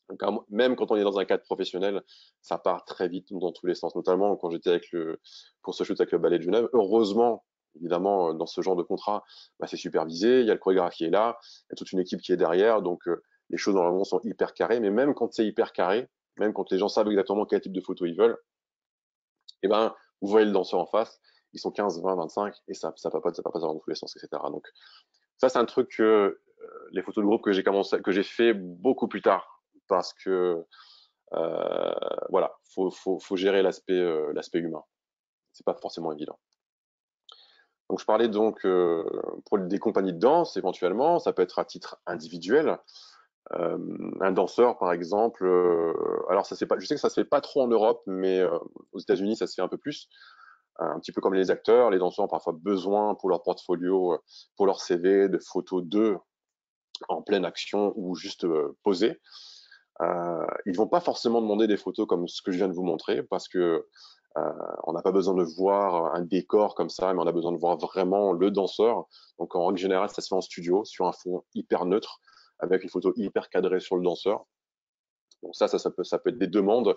Donc, même quand on est dans un cadre professionnel, ça part très vite dans tous les sens, notamment quand j'étais pour ce shoot avec le ballet de Genève. Heureusement, évidemment, dans ce genre de contrat, c'est supervisé, il y a le chorégraphe qui est là, il y a toute une équipe qui est derrière, donc les choses normalement sont hyper carrées, mais même quand c'est hyper carré, même quand les gens savent exactement quel type de photo ils veulent, eh ben, vous voyez le danseur en face, ils sont 15, 20, 25 et ça papote dans tous les sens, etc. Donc ça, c'est un truc que les photos de groupe que j'ai fait beaucoup plus tard parce que voilà, faut gérer l'aspect humain. C'est pas forcément évident. Donc je parlais donc pour des compagnies de danse éventuellement, ça peut être à titre individuel. Un danseur par exemple, alors ça c'est pas, je sais que ça se fait pas trop en Europe, mais aux États-Unis ça se fait un peu plus. Un petit peu comme les acteurs, les danseurs ont parfois besoin pour leur portfolio, pour leur CV, de photos d'eux en pleine action ou juste posés. Ils vont pas forcément demander des photos comme ce que je viens de vous montrer parce que on n'a pas besoin de voir un décor comme ça, mais on a besoin de voir vraiment le danseur. Donc en règle générale, ça se fait en studio sur un fond hyper neutre avec une photo hyper cadrée sur le danseur. Donc ça peut être des demandes.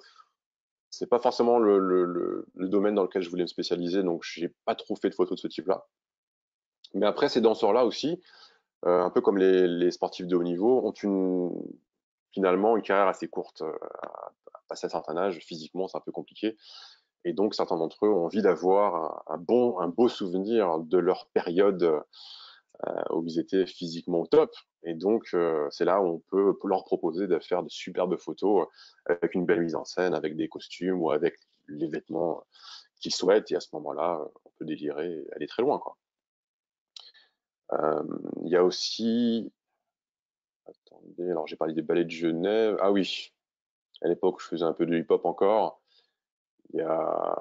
C'est pas forcément le domaine dans lequel je voulais me spécialiser, donc j'ai pas trop fait de photos de ce type-là. Mais après, ces danseurs-là aussi, un peu comme les sportifs de haut niveau, ont finalement une carrière assez courte. Passer un certain âge, physiquement, c'est un peu compliqué. Et donc, certains d'entre eux ont envie d'avoir un beau souvenir de leur période où ils étaient physiquement au top. Et donc, c'est là où on peut leur proposer de faire de superbes photos avec une belle mise en scène, avec des costumes ou avec les vêtements qu'ils souhaitent. Et à ce moment-là, on peut délirer et aller très loin, quoi. Il y a aussi, attendez, alors j'ai parlé des ballets de Genève. Ah oui, à l'époque, je faisais un peu de hip-hop encore. Il y a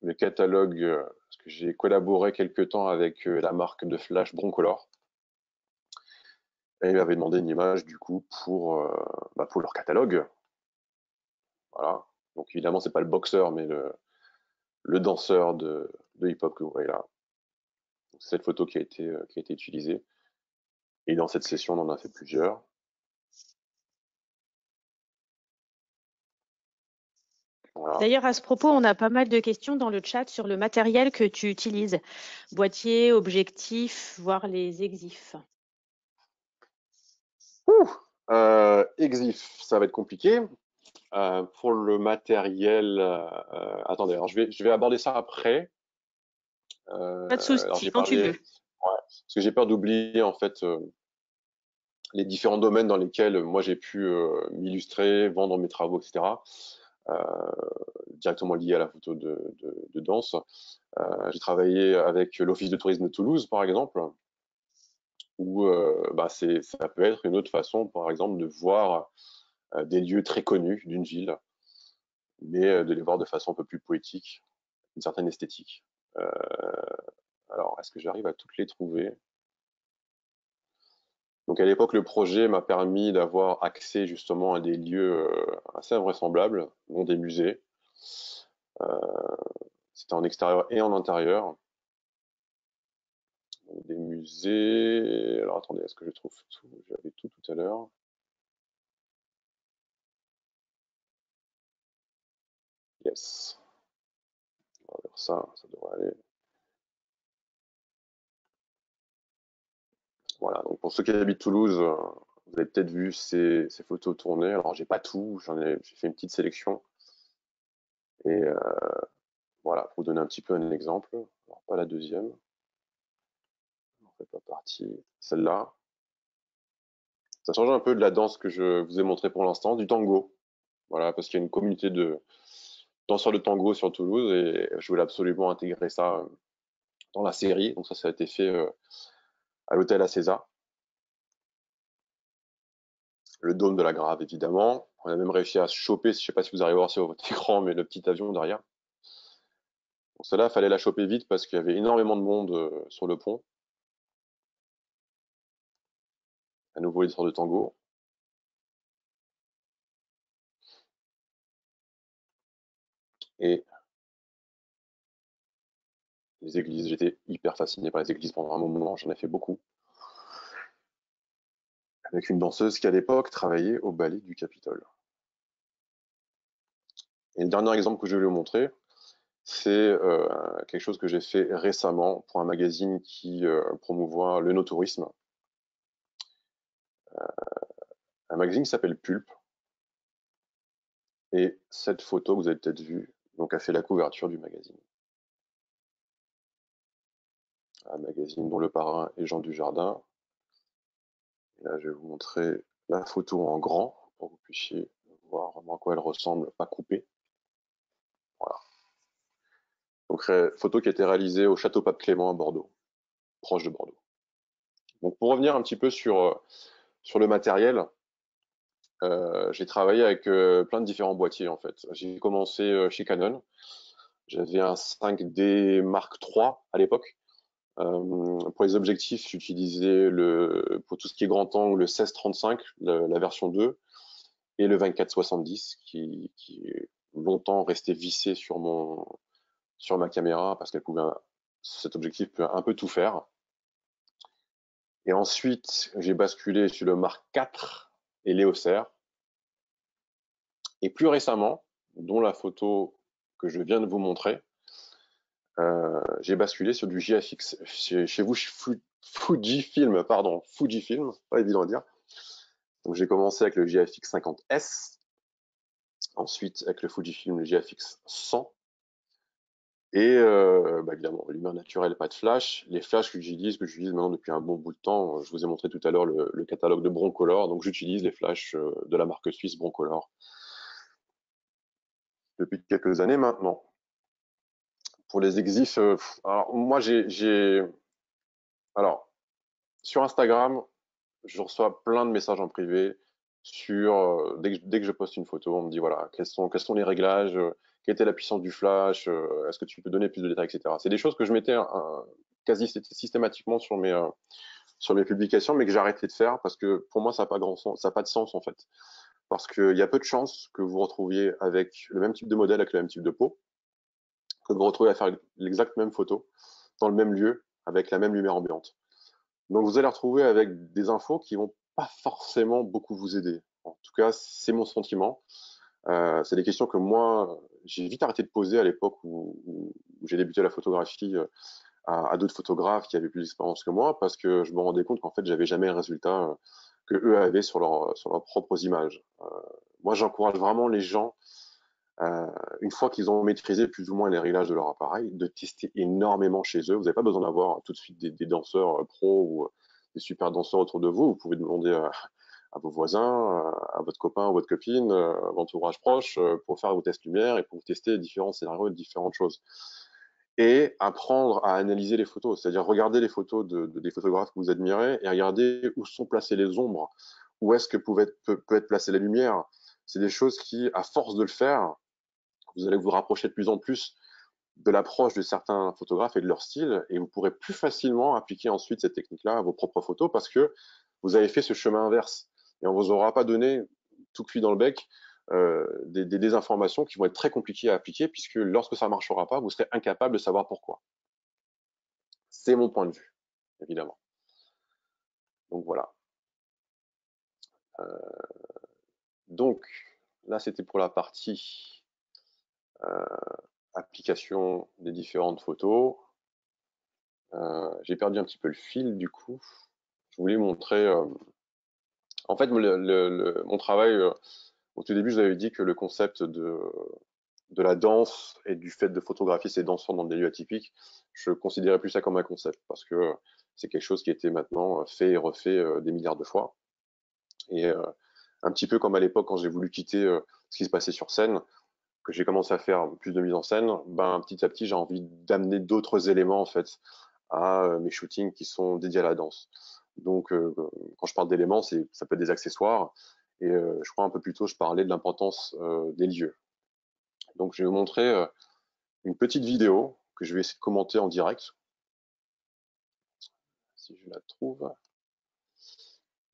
le catalogue, parce que j'ai collaboré quelque temps avec la marque de flash Broncolor. Et ils m'avaient demandé une image, du coup, pour leur catalogue. Voilà. Donc évidemment, c'est pas le boxeur, mais le danseur de hip-hop que vous voyez là. C'est cette photo qui a été utilisée. Et dans cette session, on en a fait plusieurs. Voilà. D'ailleurs, à ce propos, on a pas mal de questions dans le chat sur le matériel que tu utilises. Boîtier, objectif, voire les exifs. Exif, ça va être compliqué. Pour le matériel, attendez, alors je vais aborder ça après. Pas de Alors souci, j'ai quand tu parlé, veux. ouais, parce que j'ai peur d'oublier en fait les différents domaines dans lesquels moi j'ai pu m'illustrer, vendre mes travaux, etc. Euh, directement liés à la photo de danse. J'ai travaillé avec l'Office de tourisme de Toulouse, par exemple, où ça peut être une autre façon, par exemple, de voir des lieux très connus d'une ville, mais de les voir de façon un peu plus poétique, une certaine esthétique. Euh, alors, est-ce que j'arrive à toutes les trouver? Donc à l'époque, le projet m'a permis d'avoir accès justement à des lieux assez invraisemblables, dont des musées. Euh, C'était en extérieur et en intérieur. Donc, des musées. Alors attendez, est-ce que je trouve tout? J'avais tout à l'heure. Yes. On va vers ça devrait aller. Voilà, donc pour ceux qui habitent Toulouse, vous avez peut-être vu ces photos tournées. Alors j'ai pas tout, j'ai fait une petite sélection. Et voilà, pour vous donner un petit peu un exemple. Alors pas la deuxième, on fait pas partie. Celle-là. Ça change un peu de la danse que je vous ai montré pour l'instant, du tango. Voilà, parce qu'il y a une communauté de danseurs de tango sur Toulouse et je voulais absolument intégrer ça dans la série. Donc ça a été fait à l'hôtel à César. Le dôme de la Grave, évidemment. On a même réussi à choper, je ne sais pas si vous arrivez à voir sur votre écran, mais le petit avion derrière. Bon, celle-là, il fallait la choper vite parce qu'il y avait énormément de monde sur le pont. À nouveau, les sorts de tango. Et les églises, j'étais hyper fasciné par les églises pendant un moment, j'en ai fait beaucoup. Avec une danseuse qui, à l'époque, travaillait au ballet du Capitole. Et le dernier exemple que je vais vous montrer, c'est quelque chose que j'ai fait récemment pour un magazine qui promouvoit le no-tourisme. Un magazine qui s'appelle Pulp. Et cette photo, vous avez peut-être vu, donc a fait la couverture du magazine. un magazine dont Le Parrain et Jean Dujardin. Et là, je vais vous montrer la photo en grand pour que vous puissiez voir vraiment à quoi elle ressemble, pas coupée. Voilà. Donc, photo qui a été réalisée au Château Pape Clément à Bordeaux, proche de Bordeaux. Donc, pour revenir un petit peu sur le matériel, j'ai travaillé avec plein de différents boîtiers en fait. J'ai commencé chez Canon. J'avais un 5D Mark III à l'époque. Pour les objectifs, j'utilisais pour tout ce qui est grand angle, le 16-35, la version 2, et le 24-70, qui est longtemps resté vissé sur ma caméra parce cet objectif peut un peu tout faire. Et ensuite, j'ai basculé sur le Mark IV et l'EOS R. Et plus récemment, dont la photo que je viens de vous montrer, j'ai basculé sur du GFX. Chez vous, Fujifilm, pardon, Fujifilm, pas évident à dire. Donc j'ai commencé avec le GFX 50S, ensuite avec le Fujifilm le GFX 100, et évidemment, lumière naturelle, pas de flash. Les flashs que j'utilise maintenant depuis un bon bout de temps, je vous ai montré tout à l'heure le catalogue de Broncolor, donc j'utilise les flashs de la marque suisse Broncolor depuis quelques années maintenant. Pour les exifs, alors moi alors sur Instagram, je reçois plein de messages en privé dès que je poste une photo, on me dit voilà quels sont les réglages, quelle était la puissance du flash, est-ce que tu peux donner plus de détails, etc. C'est des choses que je mettais quasi systématiquement sur mes publications, mais que j'ai arrêté de faire parce que pour moi ça n'a pas grand sens, ça n'a pas de sens en fait, parce qu'il y a peu de chances que vous retrouviez avec le même type de modèle, avec le même type de peau, que vous retrouvez à faire l'exacte même photo dans le même lieu avec la même lumière ambiante. Donc vous allez retrouver avec des infos qui vont pas forcément beaucoup vous aider. En tout cas, c'est mon sentiment. C'est des questions que moi, j'ai vite arrêté de poser à l'époque où j'ai débuté la photographie à d'autres photographes qui avaient plus d'expérience que moi, parce que je me rendais compte qu'en fait, j'avais jamais le résultat que eux avaient sur leurs propres images. Moi, j'encourage vraiment les gens, une fois qu'ils ont maîtrisé plus ou moins les réglages de leur appareil, de tester énormément chez eux. Vous n'avez pas besoin d'avoir tout de suite des danseurs pros ou des super danseurs autour de vous. Vous pouvez demander à vos voisins, à votre copain ou votre copine, à votre entourage proche, pour faire vos tests lumière et pour vous tester différents scénarios et différentes choses. Et apprendre à analyser les photos, c'est-à-dire regarder les photos des photographes que vous admirez et regarder où sont placées les ombres, où est-ce que peut être placée la lumière. C'est des choses qui, à force de le faire, vous allez vous rapprocher de plus en plus de l'approche de certains photographes et de leur style, et vous pourrez plus facilement appliquer ensuite cette technique-là à vos propres photos parce que vous avez fait ce chemin inverse. Et on ne vous aura pas donné tout cuit dans le bec des informations qui vont être très compliquées à appliquer puisque lorsque ça ne marchera pas, vous serez incapable de savoir pourquoi. C'est mon point de vue, évidemment. Donc voilà. Donc là, c'était pour la partie application des différentes photos. J'ai perdu un petit peu le fil du coup. Je voulais montrer. En fait, mon travail, au tout début, je vous avais dit que le concept de la danse et du fait de photographier ces danseurs dans des lieux atypiques, je considérais plus ça comme un concept parce que c'est quelque chose qui était maintenant fait et refait des milliards de fois. Et un petit peu comme à l'époque quand j'ai voulu quitter ce qui se passait sur scène, que j'ai commencé à faire plus de mise en scène, ben petit à petit j'ai envie d'amener d'autres éléments en fait à mes shootings qui sont dédiés à la danse. Donc quand je parle d'éléments, ça peut être des accessoires et je crois un peu plus tôt je parlais de l'importance des lieux. Donc je vais vous montrer une petite vidéo que je vais essayer de commenter en direct. Si je la trouve.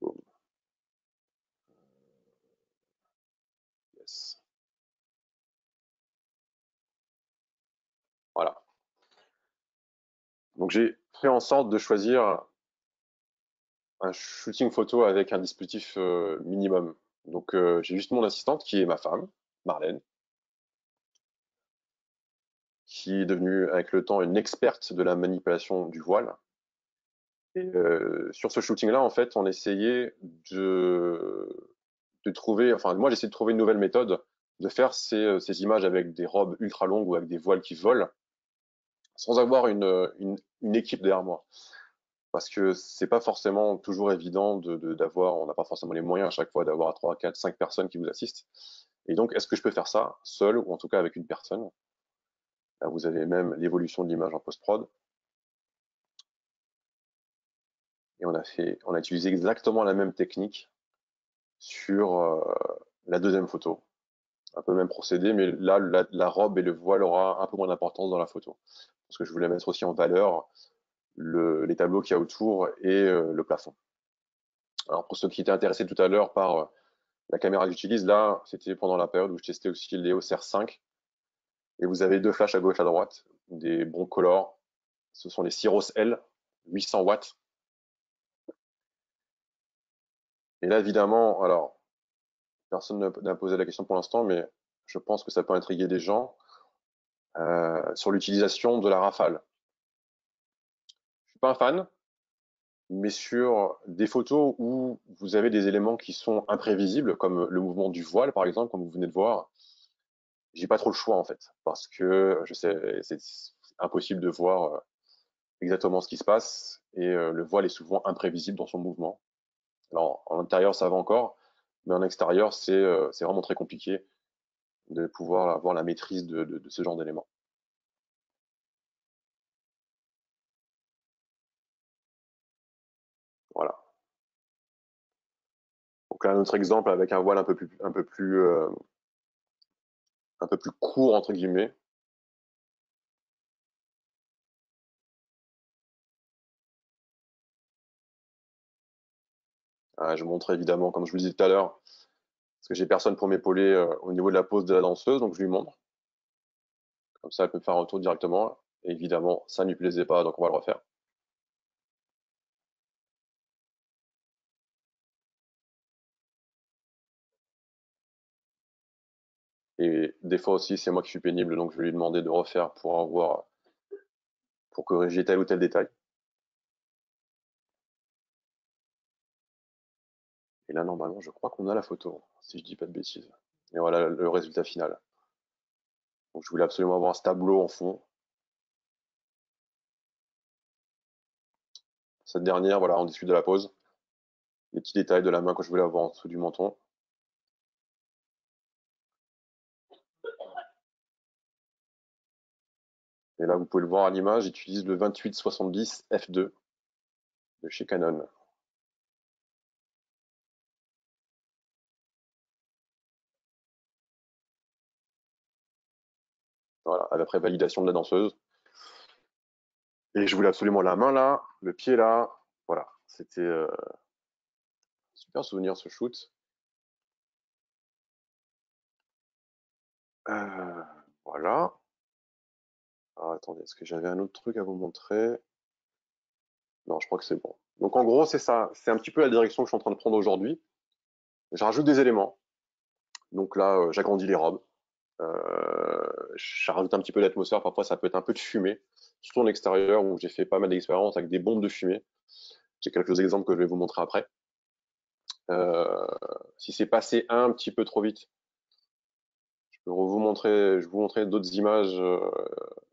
Boom. Yes. Voilà. Donc j'ai fait en sorte de choisir un shooting photo avec un dispositif minimum. Donc j'ai juste mon assistante qui est ma femme, Marlène, qui est devenue avec le temps une experte de la manipulation du voile. Et sur ce shooting-là, en fait, on essayait de trouver, enfin moi j'essayais de trouver une nouvelle méthode de faire ces images avec des robes ultra longues ou avec des voiles qui volent, sans avoir une équipe derrière moi. Parce que c'est pas forcément toujours évident d'avoir, on n'a pas forcément les moyens à chaque fois d'avoir 3, 4, 5 personnes qui vous assistent. Et donc, est-ce que je peux faire ça seul ou en tout cas avec une personne? Là, vous avez même l'évolution de l'image en post-prod. Et on a utilisé exactement la même technique sur la deuxième photo. Un peu le même procédé, mais là, la robe et le voile aura un peu moins d'importance dans la photo. Parce que je voulais mettre aussi en valeur les tableaux qu'il y a autour et le plafond. Alors, pour ceux qui étaient intéressés tout à l'heure par la caméra que j'utilise, là, c'était pendant la période où je testais aussi l'EOS R5. Et vous avez deux flashs à gauche, à droite, des Broncolor. Ce sont les Cyros L, 800 watts. Et là, évidemment, alors, personne n'a posé la question pour l'instant, mais je pense que ça peut intriguer des gens sur l'utilisation de la rafale. Je suis pas un fan, mais sur des photos où vous avez des éléments qui sont imprévisibles, comme le mouvement du voile, par exemple, comme vous venez de voir, j'ai pas trop le choix en fait, parce que je sais, c'est impossible de voir exactement ce qui se passe, et le voile est souvent imprévisible dans son mouvement. Alors en intérieur ça va encore, mais en extérieur c'est vraiment très compliqué de pouvoir avoir la maîtrise de ce genre d'éléments. Voilà. Donc là un autre exemple avec un voile un peu plus court entre guillemets. Je montre évidemment, comme je vous le disais tout à l'heure, parce que j'ai personne pour m'épauler au niveau de la pose de la danseuse, donc je lui montre. Comme ça, elle peut me faire un retour directement. Et évidemment, ça ne lui plaisait pas, donc on va le refaire. Et des fois aussi, c'est moi qui suis pénible, donc je vais lui demander de refaire pour avoir, pour corriger tel ou tel détail. Et là, normalement, je crois qu'on a la photo, si je dis pas de bêtises. Et voilà le résultat final. Donc je voulais absolument avoir ce tableau en fond. Cette dernière, voilà, on discute de la pose. Les petits détails de la main que je voulais avoir en dessous du menton. Et là, vous pouvez le voir à l'image, j'utilise le 2870 f2 de chez Canon. Voilà, après validation de la danseuse. Et je voulais absolument la main là, le pied là. Voilà, c'était super souvenir ce shoot. Voilà. Alors, attendez, est-ce que j'avais un autre truc à vous montrer? Non, je crois que c'est bon. Donc en gros, c'est ça. C'est un petit peu la direction que je suis en train de prendre aujourd'hui. Je rajoute des éléments. Donc là, j'agrandis les robes. Je rajoute un petit peu d'atmosphère. Parfois, ça peut être un peu de fumée. Surtout en extérieur où j'ai fait pas mal d'expériences avec des bombes de fumée. J'ai quelques exemples que je vais vous montrer après. Si c'est passé un petit peu trop vite, je vais vous montrer d'autres images,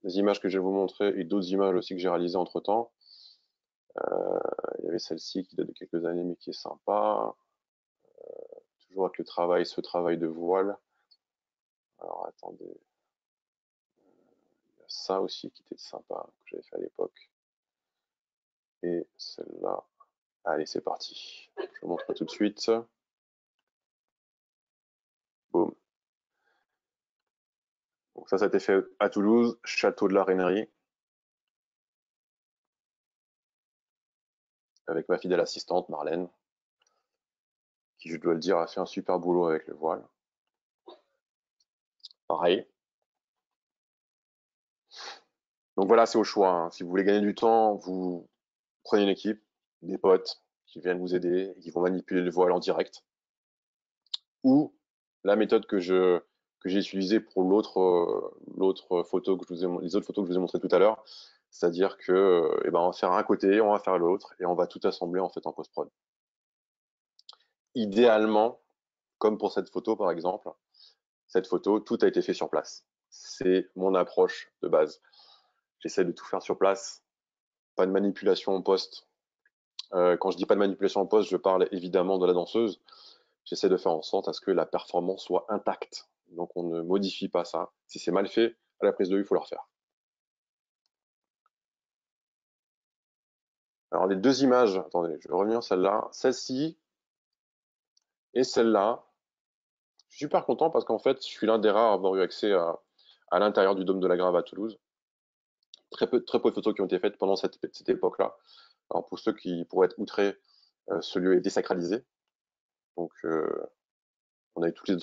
les images que je vais vous montrer et d'autres images aussi que j'ai réalisées entre temps. Il y avait celle-ci qui date de quelques années mais qui est sympa. Toujours avec ce travail de voile. Alors attendez, il y a ça aussi qui était sympa que j'avais fait à l'époque. Et celle-là. Allez, c'est parti. Je vous montre tout de suite. Boum. Donc ça a été fait à Toulouse, château de la Rainerie, avec ma fidèle assistante Marlène, qui, je dois le dire, a fait un super boulot avec le voile. Pareil. Donc voilà, c'est au choix. Hein. Si vous voulez gagner du temps, vous prenez une équipe, des potes qui viennent vous aider et qui vont manipuler le voile en direct. Ou la méthode que j'ai utilisée pour l'autre photo que les autres photos que je vous ai montrées tout à l'heure, c'est-à-dire que eh ben, on va faire un côté, on va faire l'autre et on va tout assembler en fait en post-prod. Idéalement, comme pour cette photo par exemple, cette photo, tout a été fait sur place. C'est mon approche de base. J'essaie de tout faire sur place. Pas de manipulation en poste. Quand je dis pas de manipulation en poste, je parle évidemment de la danseuse. J'essaie de faire en sorte à ce que la performance soit intacte. Donc on ne modifie pas ça. Si c'est mal fait, à la prise de vue, il faut le refaire. Alors les deux images, attendez, je vais revenir celle-là. Celle-ci et celle-là. Je suis super content parce qu'en fait, je suis l'un des rares à avoir eu accès à l'intérieur du Dôme de la Grave à Toulouse. Très peu de photos qui ont été faites pendant cette époque-là. Alors pour ceux qui pourraient être outrés, ce lieu est désacralisé. Donc on a eu toutes les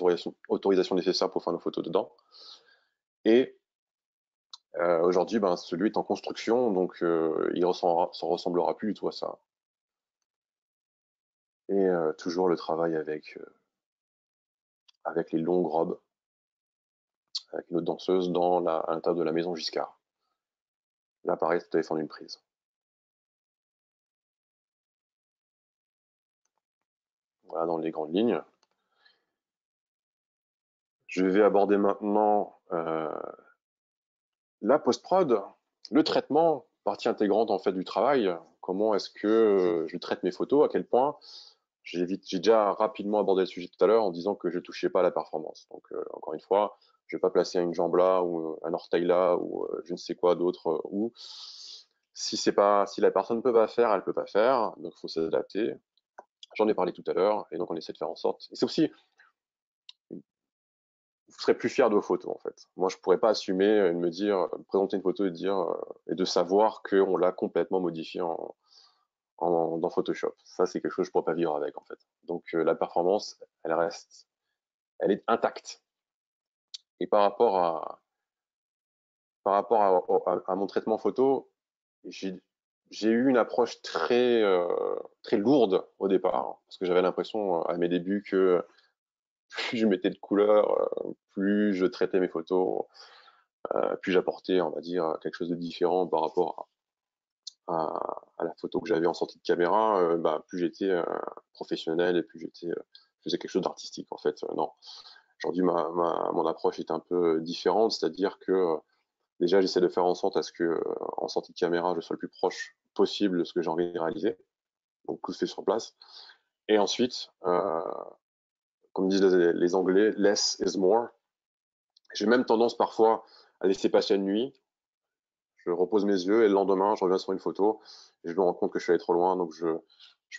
autorisations nécessaires pour faire nos photos dedans. Et aujourd'hui, ben, ce lieu est en construction, donc il ne ressemblera plus du tout à ça. Et toujours le travail avec les longues robes, avec une autre danseuse à l'intérieur de la maison Giscard. Là, pareil, c'était téléphone d'une prise. Voilà dans les grandes lignes. Je vais aborder maintenant la post-prod, le traitement, partie intégrante en fait du travail. Comment est-ce que je traite mes photos, à quel point. J'ai déjà rapidement abordé le sujet tout à l'heure en disant que je ne touchais pas à la performance. Donc encore une fois, je ne vais pas placer une jambe là ou un orteil là ou je ne sais quoi d'autre. Ou si la personne ne peut pas faire, elle ne peut pas faire. Donc il faut s'adapter. J'en ai parlé tout à l'heure et donc on essaie de faire en sorte. Et c'est aussi, vous serez plus fier de vos photos en fait. Moi, je pourrais pas assumer de me dire, de présenter une photo et de dire et de savoir qu'on l'a complètement modifiée dans Photoshop. Ça, c'est quelque chose que je pourrais pas vivre avec en fait. Donc la performance, elle est intacte. Et à mon traitement photo, j'ai eu une approche très lourde au départ, parce que j'avais l'impression à mes débuts que plus je mettais de couleurs, plus je traitais mes photos, plus j'apportais, on va dire, quelque chose de différent par rapport à la photo que j'avais en sortie de caméra, plus j'étais professionnel et plus je faisais quelque chose d'artistique en fait. Non, aujourd'hui mon approche est un peu différente, c'est-à-dire que déjà j'essaie de faire en sorte à ce que en sortie de caméra je sois le plus proche possible de ce que j'ai envie de réaliser, donc tout se fait sur place. Et ensuite, comme disent les Anglais, less is more. J'ai même tendance parfois à laisser passer une nuit, je repose mes yeux et le lendemain, je reviens sur une photo et je me rends compte que je suis allé trop loin, donc je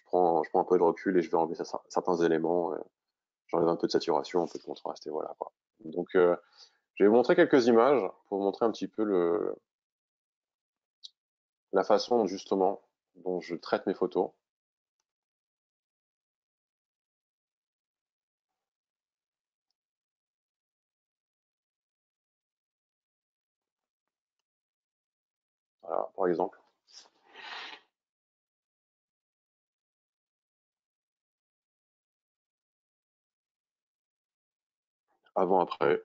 prends un peu de recul et je vais enlever certains éléments. J'enlève un peu de saturation, un peu de contraste et voilà quoi. Donc, je vais vous montrer quelques images pour vous montrer un petit peu la façon justement dont je traite mes photos. Voilà, par exemple. Avant, après.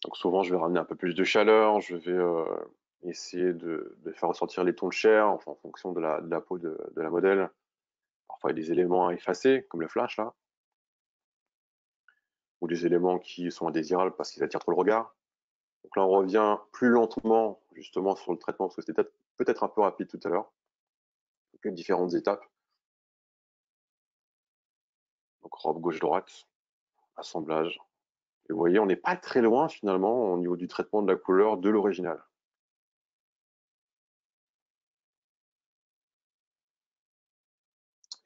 Donc souvent, je vais ramener un peu plus de chaleur, je vais essayer de faire ressortir les tons de chair enfin, en fonction de la peau de la modèle. Parfois, il y a des éléments à effacer, comme le flash là, ou des éléments qui sont indésirables parce qu'ils attirent trop le regard. Donc là, on revient plus lentement justement sur le traitement, parce que c'était peut-être un peu rapide tout à l'heure. Donc, différentes étapes. Donc robe gauche-droite, assemblage. Et vous voyez, on n'est pas très loin finalement au niveau du traitement de la couleur de l'original.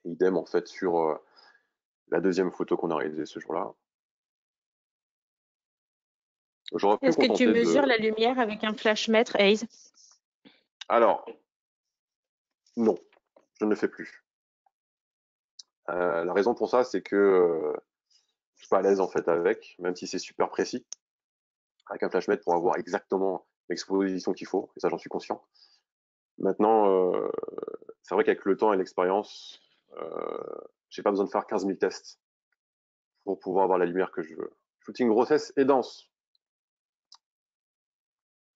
Idem en fait sur la deuxième photo qu'on a réalisée ce jour-là. J'aurais pu me Est-ce que tu contenter mesures de... la lumière avec un flashmètre, Hayes? Alors, non, je ne le fais plus. La raison pour ça, c'est que je suis pas à l'aise en fait avec, même si c'est super précis, avec un flashmètre pour avoir exactement l'exposition qu'il faut, et ça j'en suis conscient. Maintenant, c'est vrai qu'avec le temps et l'expérience, j'ai pas besoin de faire 15 000 tests pour pouvoir avoir la lumière que je veux. Shooting grossesse et dense,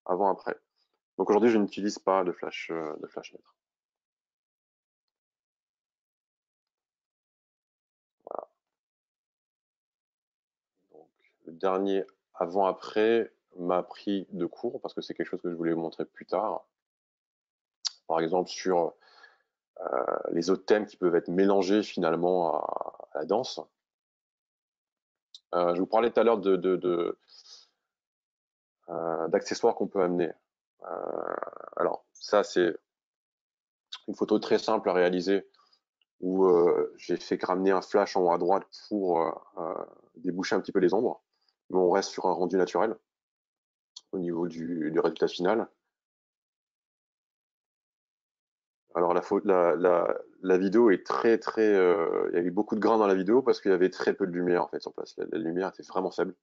avant, après. Donc aujourd'hui, je n'utilise pas de flashmètre. le dernier avant-après m'a pris de court parce que c'est quelque chose que je voulais vous montrer plus tard. Par exemple, sur les autres thèmes qui peuvent être mélangés finalement à la danse. Je vous parlais tout à l'heure d'accessoires qu'on peut amener. Alors, ça, c'est une photo très simple à réaliser où j'ai fait ramener un flash en haut à droite pour déboucher un petit peu les ombres. Mais on reste sur un rendu naturel au niveau du résultat final. Alors la vidéo est très il y a eu beaucoup de grains dans la vidéo parce qu'il y avait très peu de lumière en fait sur place. La lumière était vraiment faible.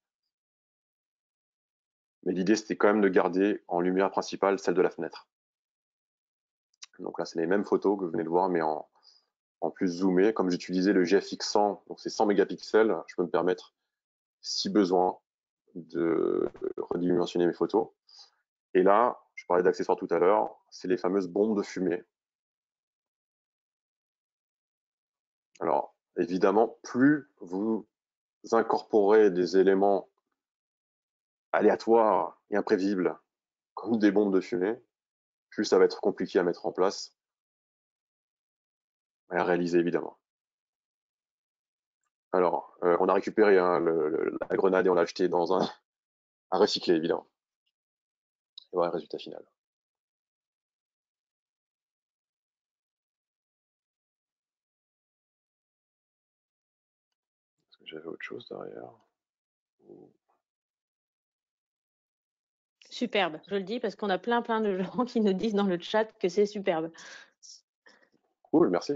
Mais l'idée c'était quand même de garder en lumière principale celle de la fenêtre. Donc là c'est les mêmes photos que vous venez de voir mais en plus zoomé. Comme j'utilisais le GFX100, donc c'est 100 mégapixels, je peux me permettre, si besoin, de redimensionner mes photos. Et là, je parlais d'accessoires tout à l'heure, c'est les fameuses bombes de fumée. Alors, évidemment, plus vous incorporez des éléments aléatoires et imprévisibles, comme des bombes de fumée, plus ça va être compliqué à mettre en place et à réaliser, évidemment. Alors, on a récupéré hein, la grenade et on l'a acheté dans un recyclé, évidemment. Et voilà le résultat final. Est-ce que j'avais autre chose derrière? Superbe, je le dis parce qu'on a plein de gens qui nous disent dans le chat que c'est superbe. Cool, merci.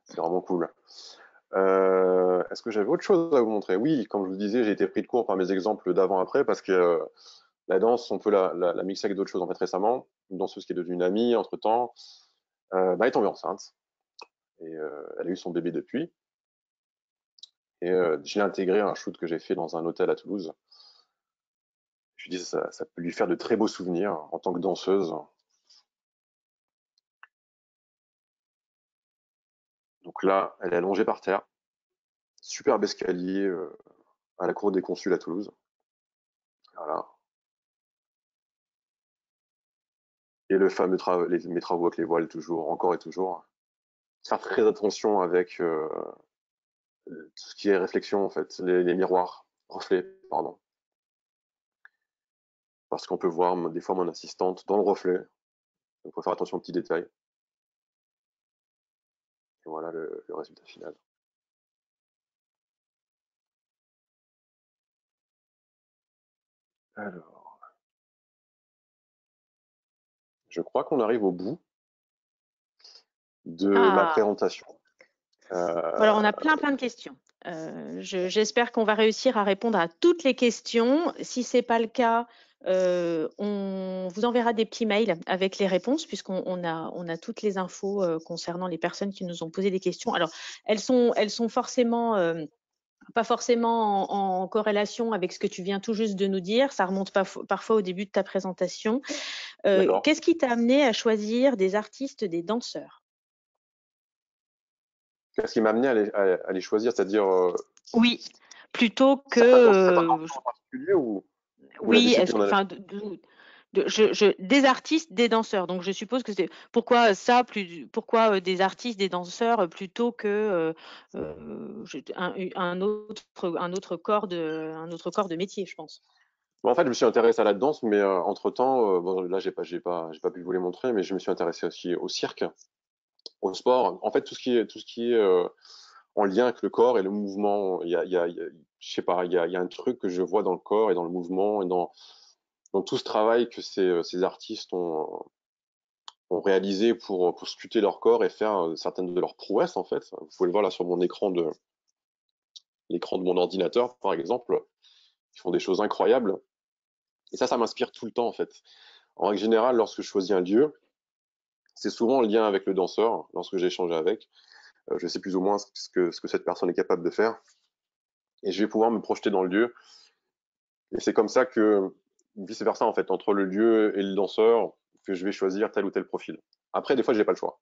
C'est vraiment cool. Est-ce que j'avais autre chose à vous montrer? Oui, comme je vous disais, j'ai été pris de court par mes exemples d'avant-après parce que la danse, on peut la mixer avec d'autres choses. En fait, récemment, une danseuse qui est devenue une amie entre-temps est tombée enceinte et elle a eu son bébé depuis. Et je l'ai intégré à un shoot que j'ai fait dans un hôtel à Toulouse. Je me dis ça peut lui faire de très beaux souvenirs en tant que danseuse. Donc là, elle est allongée par terre, superbe escalier à la cour des consuls à Toulouse. Voilà. Et le fameux mes travaux avec les voiles, toujours, encore et toujours. Faire très attention avec tout ce qui est réflexion, en fait, les miroirs, reflets, pardon. Parce qu'on peut voir des fois mon assistante dans le reflet. Donc, il faut faire attention aux petits détails. Et voilà le résultat final. Alors, je crois qu'on arrive au bout de ma présentation. Alors, on a plein de questions. J'espère qu'on va réussir à répondre à toutes les questions. Si ce n'est pas le cas, on vous enverra des petits mails avec les réponses puisqu'on a toutes les infos concernant les personnes qui nous ont posé des questions. Alors, elles sont forcément pas forcément en corrélation avec ce que tu viens tout juste de nous dire. Ça remonte parfois au début de ta présentation. Qu'est-ce qui t'a amené à choisir des artistes, des danseurs? Qu'est-ce qui m'a amené à les choisir, c'est-à-dire Oui, plutôt que en particulier ou la oui, discipline en elle-même? des artistes, des danseurs. Donc je suppose que c'est pourquoi pourquoi des artistes, des danseurs plutôt que un autre corps de métier, je pense. Bon, en fait, je me suis intéressé à la danse, mais entre-temps, bon, là, j'ai pas pu vous les montrer, mais je me suis intéressé aussi au cirque, au sport. En fait, tout ce qui est en lien avec le corps et le mouvement. Je sais pas, il y a un truc que je vois dans le corps et dans le mouvement et dans tout ce travail que ces artistes ont réalisé pour sculpter leur corps et faire certaines de leurs prouesses, en fait. Vous pouvez le voir là sur mon l'écran de mon ordinateur, par exemple. Ils font des choses incroyables. Et ça m'inspire tout le temps, en fait. En règle générale, lorsque je choisis un lieu, c'est souvent en lien avec le danseur, lorsque j'ai échangé avec. Je sais plus ou moins ce que cette personne est capable de faire. Et je vais pouvoir me projeter dans le lieu. Et c'est comme ça que, vice-versa, en fait, entre le lieu et le danseur, que je vais choisir tel ou tel profil. Après, des fois, j'ai pas le choix.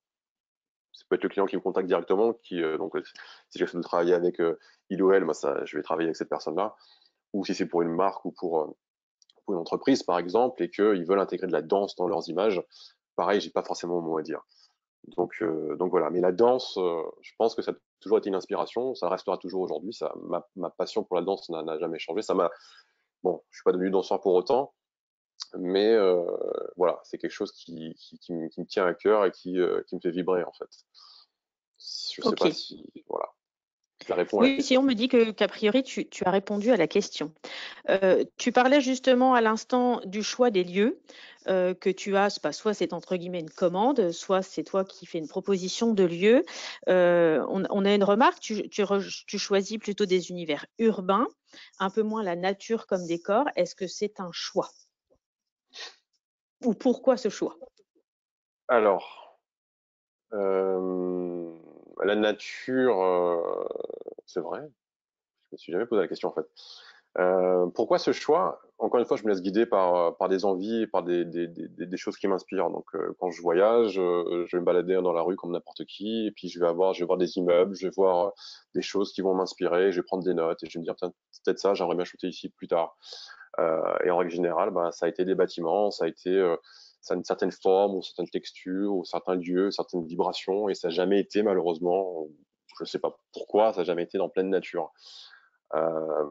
Ça peut être le client qui me contacte directement, donc si j'essaie de travailler avec il ou elle, moi, je vais travailler avec cette personne-là. ou si c'est pour une marque ou pour une entreprise, par exemple, et qu'ils veulent intégrer de la danse dans leurs images, pareil, j'ai pas forcément mon mot à dire. Donc voilà. Mais la danse, je pense que ça a toujours été une inspiration, ça restera toujours aujourd'hui. Ma passion pour la danse n'a jamais changé. Bon, je suis pas devenu danseur pour autant, mais voilà, c'est quelque chose qui me tient à cœur et qui me fait vibrer en fait. Je sais Ok. pas si voilà, ça répond à la Oui, si question. on me dit qu'a priori, tu as répondu à la question. Tu parlais justement à l'instant du choix des lieux que tu as, soit c'est entre guillemets une commande, soit c'est toi qui fais une proposition de lieu. On a une remarque, tu choisis plutôt des univers urbains, un peu moins la nature comme décor. Est-ce que c'est un choix? Ou pourquoi ce choix? Alors, la nature, c'est vrai. Je me suis jamais posé la question en fait. Pourquoi ce choix? Encore une fois, je me laisse guider par des envies et par des choses qui m'inspirent. Donc, quand je voyage, je vais me balader dans la rue comme n'importe qui, et puis je vais voir des immeubles, je vais voir des choses qui vont m'inspirer, je vais prendre des notes et je vais me dire, tiens, c'est peut-être ça, j'aimerais bien shooter ici plus tard. Et en règle générale, ben, ça a été des bâtiments, ça a une certaine forme, ou certaines textures, ou certains lieux, certaines vibrations, et ça n'a jamais été malheureusement, je ne sais pas pourquoi, ça n'a jamais été dans pleine nature. Euh,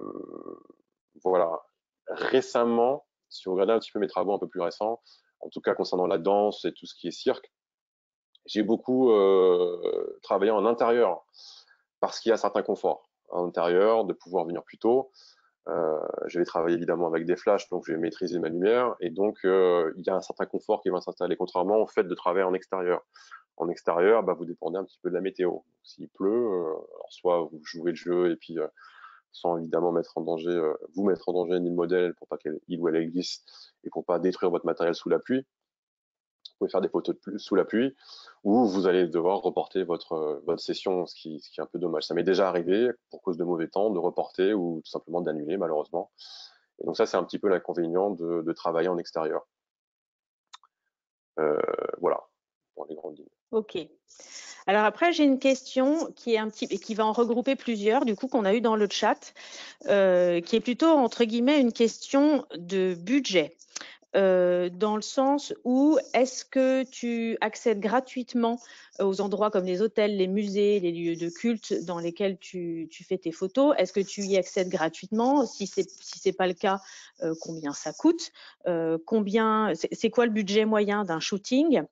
voilà. Récemment, si vous regardez un petit peu mes travaux un peu plus récents, en tout cas concernant la danse et tout ce qui est cirque, j'ai beaucoup travaillé en intérieur parce qu'il y a certains conforts en intérieur, de pouvoir venir plus tôt. Je vais travailler évidemment avec des flashs, donc je vais maîtriser ma lumière, et donc il y a un certain confort qui va s'installer, contrairement au fait de travailler en extérieur. En extérieur, bah, vous dépendez un petit peu de la météo. S'il pleut, alors soit vous jouez le jeu et puis sans évidemment mettre en danger, vous mettre en danger ni le modèle pour pas qu'il ou elle glisse et pour pas détruire votre matériel sous la pluie. Vous pouvez faire des photos sous la pluie, ou vous allez devoir reporter votre session, ce qui est un peu dommage. Ça m'est déjà arrivé, pour cause de mauvais temps, de reporter ou tout simplement d'annuler, malheureusement. Et donc ça, c'est un petit peu l'inconvénient de travailler en extérieur. Voilà, pour les grandes lignes. Ok. Alors après, j'ai une question qui est et qui va en regrouper plusieurs, du coup, qu'on a eu dans le chat, qui est plutôt entre guillemets une question de budget. Dans le sens où est-ce que tu accèdes gratuitement aux endroits comme les hôtels, les musées, les lieux de culte dans lesquels tu fais tes photos? Est-ce que tu y accèdes gratuitement? Si c'est pas le cas, combien ça coûte? C'est quoi le budget moyen d'un shooting?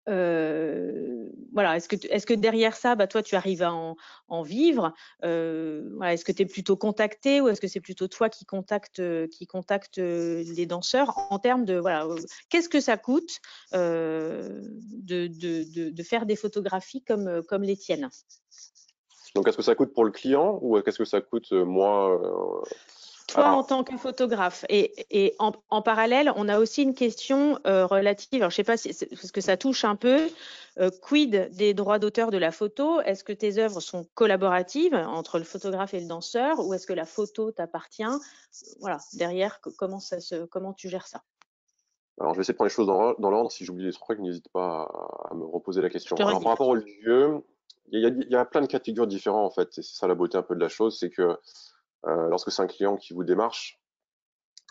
Voilà, est-ce que derrière ça, bah, toi, tu arrives à en vivre? Voilà, est-ce que tu es plutôt contacté ou est-ce que c'est plutôt toi qui contacte les danseurs en termes de, voilà, qu'est-ce que ça coûte de faire des photographies comme les tiennes? Donc, est-ce que ça coûte pour le client ou qu'est-ce que ça coûte moi Toi, en Alors, tant que photographe, et en parallèle, on a aussi une question relative, alors je ne sais pas si, parce que ça touche un peu, quid des droits d'auteur de la photo? Est-ce que tes œuvres sont collaboratives entre le photographe et le danseur, ou est-ce que la photo t'appartient? Voilà, derrière, comment tu gères ça? alors, je vais essayer de prendre les choses dans l'ordre. Si j'oublie des trucs, n'hésite pas à me reposer la Je te question. Alors, par redis. rapport au lieu, il y a plein de cas de figure différents, en fait. Et c'est ça la beauté un peu de la chose, c'est que lorsque c'est un client qui vous démarche,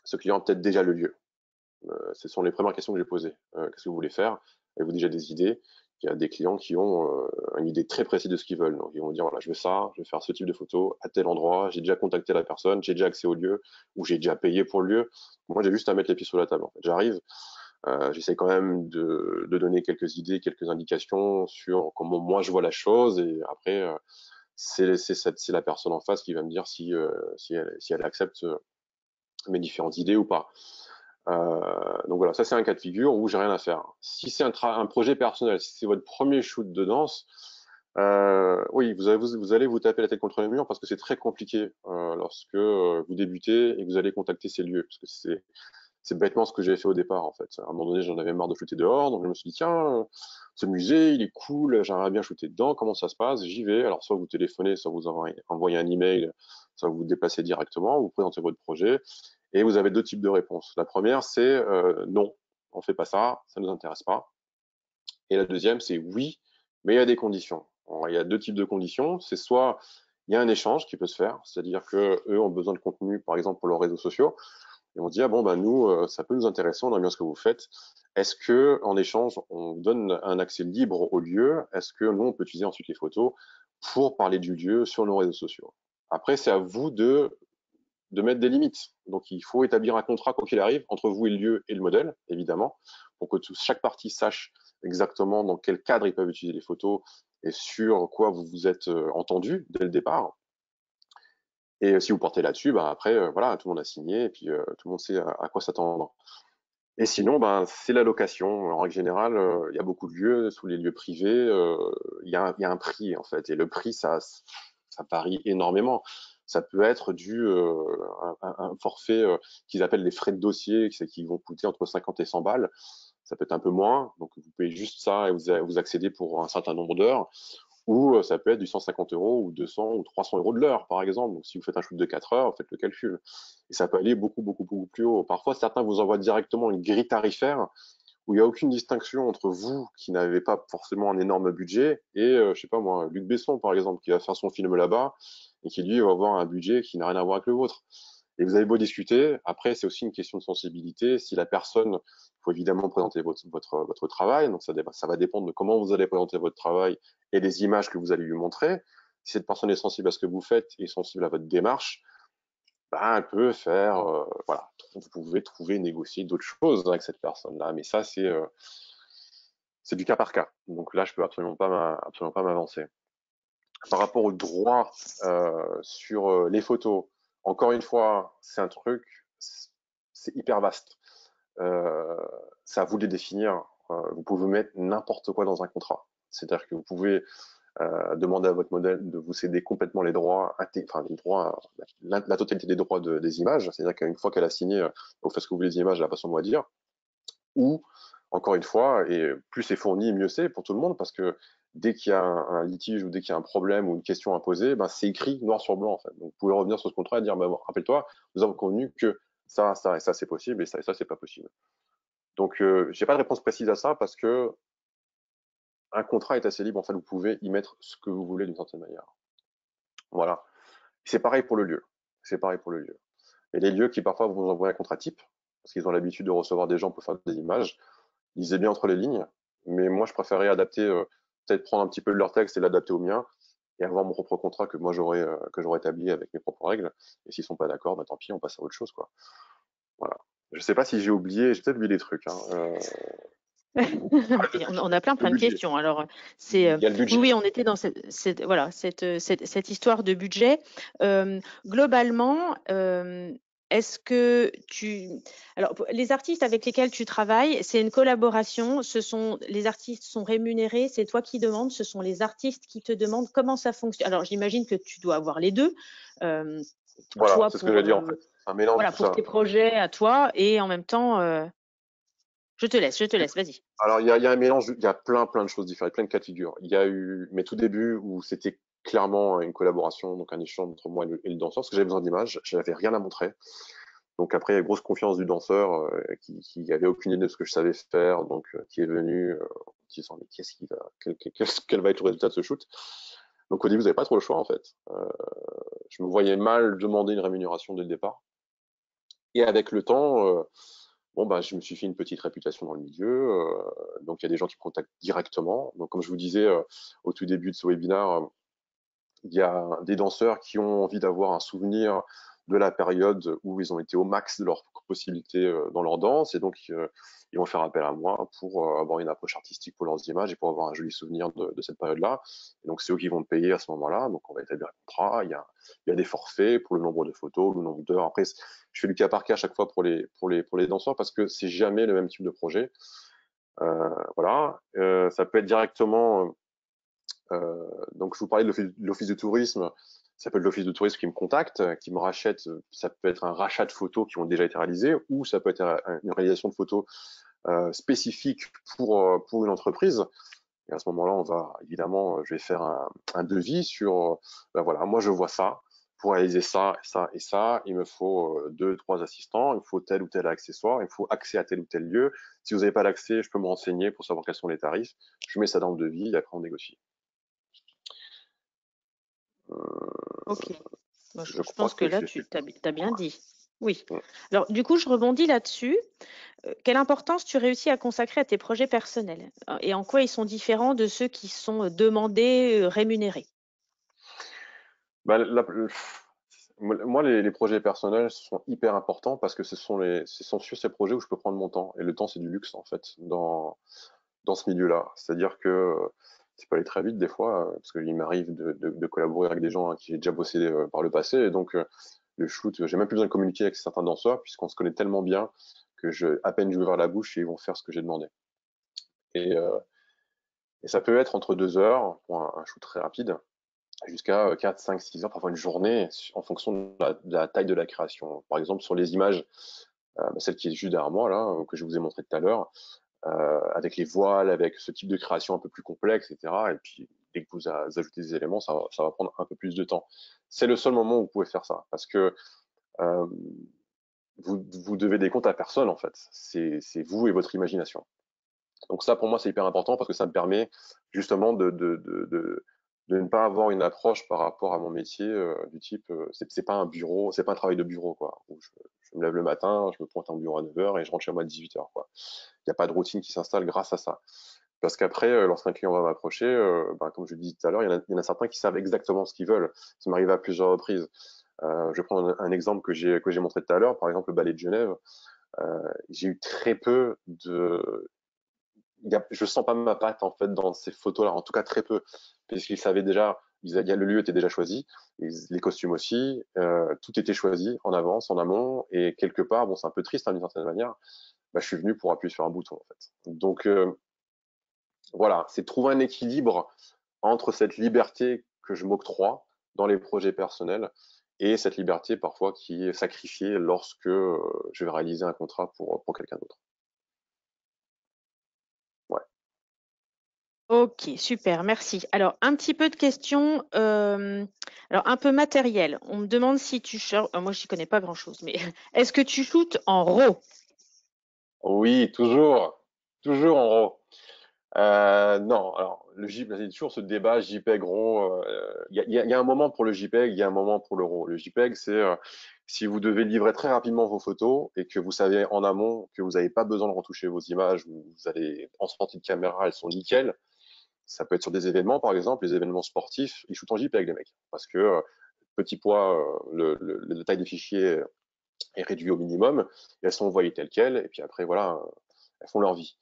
ce client a peut-être déjà le lieu. Ce sont les premières questions que j'ai posées. Qu'est-ce que vous voulez faire? Avez-vous déjà des idées? Il y a des clients qui ont une idée très précise de ce qu'ils veulent. Donc, ils vont dire, voilà, je veux ça, je vais faire ce type de photo à tel endroit, j'ai déjà contacté la personne, j'ai déjà accès au lieu, ou j'ai déjà payé pour le lieu. Moi, j'ai juste à mettre les pieds sur la table. En fait. J'arrive, j'essaie quand même de donner quelques idées, quelques indications sur comment moi je vois la chose, et après, c'est la personne en face qui va me dire si elle accepte mes différentes idées ou pas. Donc voilà, ça c'est un cas de figure où j'ai rien à faire. Si c'est un projet personnel, si c'est votre premier shoot de danse, oui, vous allez vous taper la tête contre le mur parce que c'est très compliqué lorsque vous débutez et que vous allez contacter ces lieux, parce que c'est bêtement ce que j'ai fait au départ en fait. À un moment donné, j'en avais marre de shooter dehors, donc je me suis dit tiens, ce musée, il est cool, j'aimerais bien shooter dedans, comment ça se passe? J'y vais. Alors soit vous téléphonez, soit vous envoyez un email, soit vous vous déplacez directement, vous présentez votre projet, et vous avez deux types de réponses. La première, c'est non, on fait pas ça, ça nous intéresse pas. Et la deuxième, c'est oui, mais il y a des conditions. Alors, il y a deux types de conditions. C'est soit il y a un échange qui peut se faire, c'est-à-dire que eux ont besoin de contenu, par exemple pour leurs réseaux sociaux, et on dit ah bon bah nous ça peut nous intéresser, on aime bien ce que vous faites. Est-ce que en échange on donne un accès libre au lieu? Est-ce que nous on peut utiliser ensuite les photos pour parler du lieu sur nos réseaux sociaux? Après c'est à vous de mettre des limites. Donc il faut établir un contrat quoi qu'il arrive entre vous et le lieu et le modèle évidemment pour que chaque partie sache exactement dans quel cadre ils peuvent utiliser les photos et sur quoi vous vous êtes entendu dès le départ. Et si vous portez là-dessus, bah après, voilà, tout le monde a signé et puis tout le monde sait à quoi s'attendre. Et sinon, ben, c'est la location. En règle générale, il y a beaucoup de lieux, sous les lieux privés, il y a un prix en fait. Et le prix, ça varie énormément. Ça peut être un forfait qu'ils appellent les frais de dossier, qui vont coûter entre 50 et 100 balles. Ça peut être un peu moins. Donc vous payez juste ça et vous accédez pour un certain nombre d'heures. Ou ça peut être du 150 € ou 200 ou 300 € de l'heure, par exemple. Donc, si vous faites un shoot de 4 heures, faites le calcul. Et ça peut aller beaucoup, beaucoup, beaucoup plus haut. Parfois, certains vous envoient directement une grille tarifaire où il n'y a aucune distinction entre vous, qui n'avez pas forcément un énorme budget, et, je sais pas moi, Luc Besson, par exemple, qui va faire son film là-bas, et qui, lui, va avoir un budget qui n'a rien à voir avec le vôtre. Et vous avez beau discuter, après, c'est aussi une question de sensibilité. Si la personne, il faut évidemment présenter votre travail, donc ça va dépendre de comment vous allez présenter votre travail et des images que vous allez lui montrer. Si cette personne est sensible à ce que vous faites et sensible à votre démarche, ben, elle peut faire, voilà, vous pouvez trouver, négocier d'autres choses avec cette personne-là. Mais ça, c'est du cas par cas. Donc là, je peux absolument pas m'avancer. Par rapport au droit sur les photos, encore une fois, c'est un truc, c'est hyper vaste. C'est à vous de les définir. Vous pouvez mettre n'importe quoi dans un contrat. C'est-à-dire que vous pouvez demander à votre modèle de vous céder complètement les droits, enfin les droits, la totalité des droits des images. C'est-à-dire qu'une fois qu'elle a signé, vous faites ce que vous voulez des images, elle n'a pas son mot à dire. Ou, encore une fois, et plus c'est fourni, mieux c'est pour tout le monde, parce que dès qu'il y a un litige ou dès qu'il y a un problème ou une question à poser, ben, c'est écrit noir sur blanc en fait. Donc vous pouvez revenir sur ce contrat et dire, ben, bon, rappelle-toi, nous avons convenu que ça et ça c'est possible et ça c'est pas possible. Donc j'ai pas de réponse précise à ça parce que un contrat est assez libre, en fait vous pouvez y mettre ce que vous voulez d'une certaine manière. Voilà. C'est pareil pour le lieu. C'est pareil pour le lieu. Et les lieux qui parfois vous envoient un contrat type, parce qu'ils ont l'habitude de recevoir des gens pour faire des images, lisez bien entre les lignes, mais moi je préférais adapter, peut-être prendre un petit peu de leur texte et l'adapter au mien, et avoir mon propre contrat que moi j'aurais établi avec mes propres règles. Et s'ils sont pas d'accord, bah tant pis, on passe à autre chose, quoi. Voilà. Je sais pas si j'ai peut-être oublié des trucs. Hein. On a plein Le de budget. questions. Alors, Il y a le oui, budget. oui, on était dans voilà, cette histoire de budget. Globalement, est-ce que alors, les artistes avec lesquels tu travailles, c'est une collaboration, les artistes sont rémunérés, c'est toi qui demandes, ce sont les artistes qui te demandent comment ça fonctionne. Alors, j'imagine que tu dois avoir les deux. Voilà, Toi c'est ce que je vais dire en fait. Un mélange de voilà, tout pour ça. tes projets à toi et en même temps, je te laisse, vas-y. Alors, il y a un mélange, il y a plein de choses différentes, plein de cas de figure. Il y a eu mes tout débuts où c'était clairement une collaboration, donc un échange entre moi et le danseur, parce que j'avais besoin d'images, je n'avais rien à montrer. Donc après, il y a grosse confiance du danseur qui avait aucune idée de ce que je savais faire, donc qui est venu en disant mais quel va être le résultat de ce shoot. Donc au début, vous n'avez pas trop le choix en fait. Je me voyais mal demander une rémunération dès le départ. Et avec le temps, bon bah je me suis fait une petite réputation dans le milieu. Donc il y a des gens qui me contactent directement. Donc comme je vous disais au tout début de ce webinaire, il y a des danseurs qui ont envie d'avoir un souvenir de la période où ils ont été au max de leurs possibilités dans leur danse, et donc ils vont faire appel à moi pour avoir une approche artistique pour leurs images et pour avoir un joli souvenir de cette période-là. Et donc c'est eux qui vont me payer à ce moment-là, donc on va établir un contrat, il y a des forfaits pour le nombre de photos, le nombre d'heures. Après, je fais du cas par cas à chaque fois pour les danseurs parce que c'est jamais le même type de projet. Voilà, ça peut être directement donc, je vous parlais de l'office de tourisme. Ça peut être l'office de tourisme qui me contacte, qui me rachète. Ça peut être un rachat de photos qui ont déjà été réalisées, ou ça peut être une réalisation de photos spécifique pour une entreprise. Et à ce moment-là, je vais faire un devis sur, ben voilà, moi je vois ça. Pour réaliser ça, ça et ça, il me faut 2, 3 assistants, il me faut tel ou tel accessoire, il me faut accès à tel ou tel lieu. Si vous n'avez pas l'accès, je peux me renseigner pour savoir quels sont les tarifs. Je mets ça dans le devis et après on négocie. Ok. Moi, je je crois pense que que là, j'ai tu fait le as bien tour. dit. Oui. Mm. Alors, du coup, je rebondis là-dessus. Quelle importance tu réussis à consacrer à tes projets personnels et en quoi ils sont différents de ceux qui sont demandés, rémunérés? Bah, moi, les projets personnels sont hyper importants parce que ce sont sur ces projets où je peux prendre mon temps. Et le temps, c'est du luxe, en fait, dans ce milieu-là. C'est-à-dire que ça peut aller très vite des fois, parce qu'il m'arrive de collaborer avec des gens avec qui j'ai déjà bossé par le passé. Et donc, le shoot, j'ai même plus besoin de communiquer avec certains danseurs, puisqu'on se connaît tellement bien que à peine je vais ouvrir la bouche et ils vont faire ce que j'ai demandé. Et, euh, et ça peut être entre 2 heures pour un shoot très rapide, jusqu'à 4, 5, 6 heures, parfois une journée, en fonction de la taille de la création. Par exemple, sur les images, celle qui est juste derrière moi, là, que je vous ai montré tout à l'heure, avec les voiles, avec ce type de création un peu plus complexe, etc. Et puis, dès que vous ajoutez des éléments, ça va prendre un peu plus de temps. C'est le seul moment où vous pouvez faire ça, parce que euh, vous devez des comptes à personne, en fait. C'est vous et votre imagination. Donc ça, pour moi, c'est hyper important parce que ça me permet justement de ne pas avoir une approche par rapport à mon métier du type, c'est pas un bureau, c'est pas un travail de bureau, quoi, où je me lève le matin, je me pointe en bureau à 9 heures et je rentre chez moi à 18 heures, quoi. Il n'y a pas de routine qui s'installe grâce à ça. Parce qu'après, lorsqu'un client va m'approcher, ben, comme je le disais tout à l'heure, il y en a certains qui savent exactement ce qu'ils veulent. Ça m'arrive à plusieurs reprises. Je vais prendre un exemple que j'ai montré tout à l'heure, par exemple le ballet de Genève. J'ai eu très peu de je sens pas ma patte en fait dans ces photos-là, en tout cas très peu, puisqu'ils savaient déjà, le lieu était déjà choisi, les costumes aussi, tout était choisi en avance, en amont, et quelque part, bon, c'est un peu triste hein, d'une certaine manière, bah, je suis venu pour appuyer sur un bouton en fait. Donc voilà, c'est trouver un équilibre entre cette liberté que je m'octroie dans les projets personnels et cette liberté parfois qui est sacrifiée lorsque je vais réaliser un contrat pour quelqu'un d'autre. Ouais. OK, super, merci. Alors, un petit peu de questions, alors un peu matérielles. On me demande si tu moi, j'y connais pas grand-chose, mais est-ce que tu shootes en RAW? Oui, toujours en RAW. Non, alors le JPEG, il y a toujours ce débat JPEG RAW. Il y a un moment pour le JPEG, il y a un moment pour le RAW. Le JPEG, c'est si vous devez livrer très rapidement vos photos et que vous savez en amont que vous n'avez pas besoin de retoucher vos images, vous allez en sortie de caméra, elles sont nickel. Ça peut être sur des événements, par exemple, les événements sportifs, ils shootent en JPEG les mecs, parce que petit poids, la taille des fichiers est réduite au minimum, et elles sont envoyées telles quelles, et puis après voilà, elles font leur vie.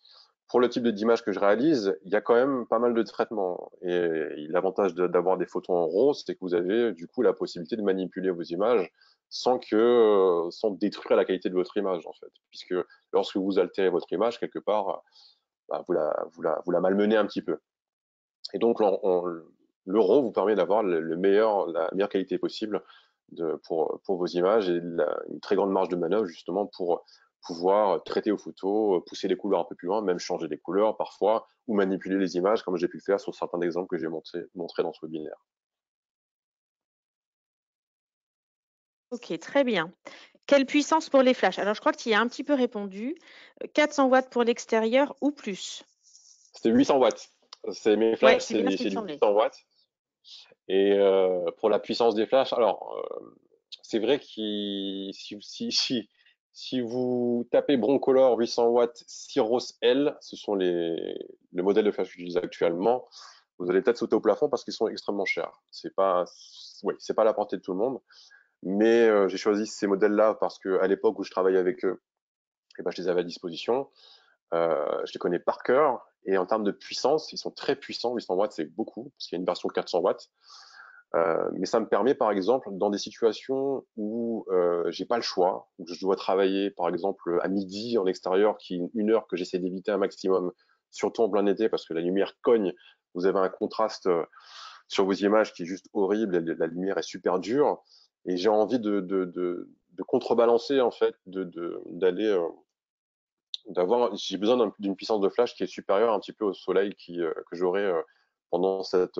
Pour le type d'image que je réalise, il y a quand même pas mal de traitements. Et l'avantage d'avoir des photos en RAW, c'est que vous avez du coup la possibilité de manipuler vos images sans détruire la qualité de votre image en fait, puisque lorsque vous altérez votre image quelque part, bah, vous la malmenez un petit peu. Et donc le RAW vous permet d'avoir la meilleure qualité possible pour vos images et une très grande marge de manœuvre justement pour pouvoir traiter aux photos, pousser les couleurs un peu plus loin, même changer les couleurs parfois, ou manipuler les images comme j'ai pu le faire sur certains exemples que j'ai montré dans ce webinaire. OK, très bien. Quelle puissance pour les flashs? Alors, je crois que tu y as un petit peu répondu. 400 watts pour l'extérieur ou plus? C'était 800 watts. Mes Ouais, flashs, c'est bien ce qui me c'est du semblait. 800 watts. Et pour la puissance des flashs, alors c'est vrai que si vous tapez Broncolor 800 watts Cyros L, ce sont le modèle de flash que j'utilise actuellement, vous allez peut-être sauter au plafond parce qu'ils sont extrêmement chers. C'est pas à la portée de tout le monde, mais j'ai choisi ces modèles-là parce que à l'époque où je travaillais avec eux, eh ben, je les avais à disposition. Je les connais par cœur et en termes de puissance, ils sont très puissants. 800 watts, c'est beaucoup parce qu'il y a une version 400 watts. Mais ça me permet, par exemple, dans des situations où j'ai pas le choix, où je dois travailler, par exemple, à midi en extérieur, qui est une heure que j'essaie d'éviter un maximum, surtout en plein été, parce que la lumière cogne, vous avez un contraste sur vos images qui est juste horrible, la lumière est super dure, et j'ai envie de contrebalancer, en fait, j'ai besoin d'une puissance de flash qui est supérieure un petit peu au soleil que j'aurai pendant cette